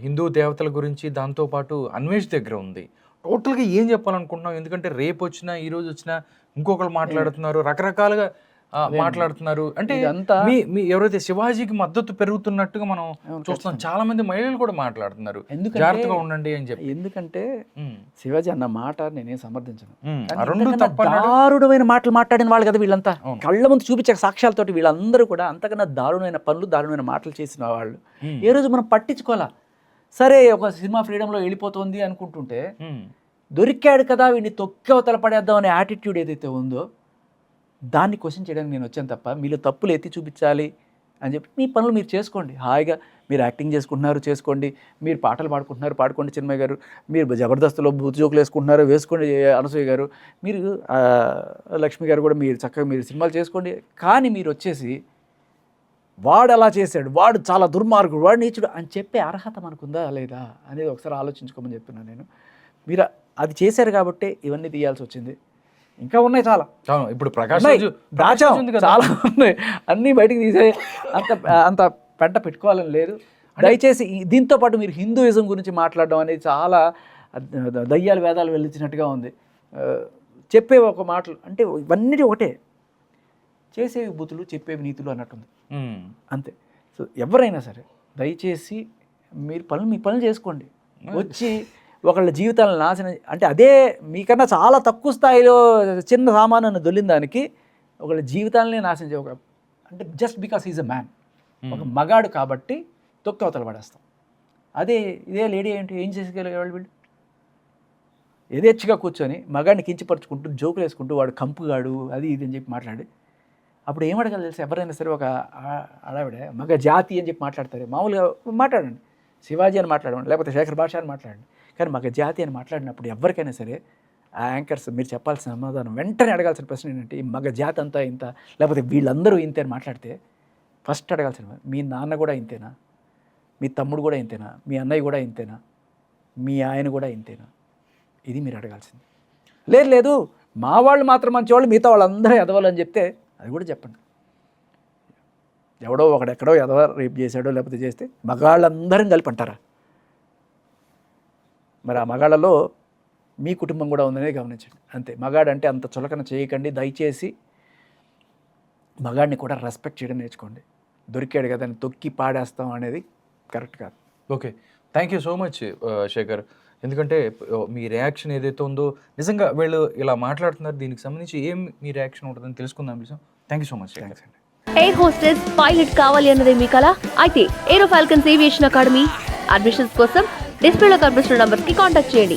హిందూ దేవతల గురించి దాంతోపాటు అన్వేష్ దగ్గర ఉంది. టోటల్గా ఏం చెప్పాలనుకుంటున్నాం? ఎందుకంటే రేపు వచ్చినా ఈరోజు వచ్చినా ఇంకొకరు మాట్లాడుతున్నారు, రకరకాలుగా మాట్లాడుతున్నారు. అంటే మీ ఎవరైతే శివాజీకి మద్దతు పెరుగుతున్నట్టుగా మనం చూస్తున్నాం, చాలా మంది మహిళలు కూడా మాట్లాడుతున్నారు జాగ్రత్తగా ఉండండి అని చెప్పి. ఎందుకంటే శివాజీ అన్న మాట నేనేం సమర్థించను, దారుణమైన మాటలు మాట్లాడిన వాళ్ళు కదా వీళ్ళంతా, కళ్ళ ముందు చూపించే సాక్ష్యాలతోటి వీళ్ళందరూ కూడా అంతకన్నా దారుణమైన పనులు, దారుణమైన మాటలు చేసిన వాళ్ళు. ఏ రోజు మనం పట్టించుకోవాలా? సరే ఒక సినిమా ఫ్రీడంలో వెళ్ళిపోతుంది అనుకుంటుంటే, దొరికాడు కదా వీడిని తొక్కే పడేద్దాం అనే యాటిట్యూడ్ ఏదైతే ఉందో దాన్ని క్వశ్చన్ చేయడానికి నేను వచ్చాను తప్ప, మీరు తప్పులు ఎత్తి చూపించాలి అని చెప్పి మీ పనులు మీరు చేసుకోండి. హాయిగా మీరు యాక్టింగ్ చేసుకుంటున్నారు చేసుకోండి, మీరు పాటలు పాడుకోండి చిన్మయ్య గారు, మీరు జబర్దస్త్లో బూత్ జోకులు వేసుకోండి అనసూయ గారు, మీరు లక్ష్మి గారు కూడా మీరు చక్కగా మీరు సినిమాలు చేసుకోండి. కానీ మీరు వచ్చేసి వాడు అలా చేశాడు, వాడు చాలా దుర్మార్గుడు, వాడు నీచుడు అని చెప్పే అర్హత మనకుందా లేదా అనేది ఒకసారి ఆలోచించుకోమని చెప్తున్నాను నేను. మీరు అది చేశారు కాబట్టి ఇవన్నీ తీయాల్సి వచ్చింది. ఇంకా ఉన్నాయి చాలా. ఇప్పుడు ప్రకాష్ చాలా ఉన్నాయి, అన్నీ బయటికి తీసే అంత పెంట పెట్టుకోవాలని లేదు. దయచేసి దీంతో పాటు మీరు హిందూయిజం గురించి మాట్లాడడం అనేది చాలా దయ్యాలు వేదాలు వెళ్ళించినట్టుగా ఉంది. చెప్పేవి ఒక మాటలు అంటే ఇవన్నీ ఒకటే, చేసేవి బూతులు చెప్పేవి నీతులు అన్నట్టుంది అంతే. సో ఎవరైనా సరే దయచేసి మీరు మీ పనులు చేసుకోండి. వచ్చి ఒకళ్ళ జీవితాలను నాశనం అంటే అదే మీకన్నా చాలా తక్కువ స్థాయిలో చిన్న సామాను దొల్లిన దానికి ఒకళ్ళ జీవితాలనే నాశనం చేయ అంటే just because is a man, ఒక మగాడు కాబట్టి తొక్కి అవతల పడేస్తాం. ఇదే లేడీ ఏంటి ఏం చేసేవాళ్ళు వీళ్ళు? యథేచ్ఛగా కూర్చొని మగాడిని కించపరుచుకుంటూ జోకులు వేసుకుంటూ వాడు కంపుగాడు అది ఇది అని చెప్పి మాట్లాడి అప్పుడు ఏం అడగాలి తెలుసు? ఎవరైనా సరే ఒక ఆడావిడ మగ జాతి అని చెప్పి మాట్లాడతారు. మామూలుగా మాట్లాడండి, శివాజీ అని మాట్లాడండి, లేకపోతే శేఖర్ భాష అని మాట్లాడండి. కానీ మగ జాతి అని మాట్లాడినప్పుడు ఎవరికైనా సరే ఆ యాంకర్స్ మీరు చెప్పాల్సిన సమాధానం వెంటనే అడగాల్సిన ప్రశ్న ఏంటంటే, ఈ మగ జాతి అంతా ఇంత, లేకపోతే వీళ్ళందరూ ఇంతే అని మాట్లాడితే ఫస్ట్ అడగాల్సిన, మీ నాన్న కూడా ఇంతేనా? మీ తమ్ముడు కూడా ఇంతేనా? మీ అన్నయ్య కూడా ఇంతేనా? మీ ఆయన కూడా ఇంతేనా? ఇది మీరు అడగాల్సింది. లేదు మా వాళ్ళు మాత్రం మంచివాళ్ళు, మిగతా వాళ్ళందరూ ఎదవాలని చెప్తే అది కూడా చెప్పండి. ఎవడో ఒకడెక్కడో ఎదవ రేపు చేశాడో లేకపోతే చేస్తే మగాళ్ళందరం కలిపి అంటారా? మరి ఆ మగాళ్ళలో మీ కుటుంబం కూడా ఉందనే గమనించండి. అంతే. మగాడంటే అంత చులకన చేయకండి దయచేసి. మగాడిని కూడా రెస్పెక్ట్ చేయడం నేర్చుకోండి. దొరికాడు కదా అని తొక్కి పాడేస్తాం అనేది కరెక్ట్ కాదు. Okay, thank you so much Shekhar. ఎందుకంటే మీ రియాక్షన్ ఏదైతే ఉందో, నిజంగా వీళ్ళు ఇలా మాట్లాడుతున్నారు, దీనికి సంబంధించి ఏం మీ రియాక్షన్ ఉంటుందని తెలుసుకుందాం please. Thank you so much. Air hostess pilot కావాలి అన్నదే మీ కల అయితే ఏరో ఫాల్కన్స్ ఏవియేషన్ అకాడమీ అడ్మిషన్స్ కోసం డిస్ప్లేలో కనిపిస్తున్న నంబర్కి కాంటాక్ట్ చేయండి.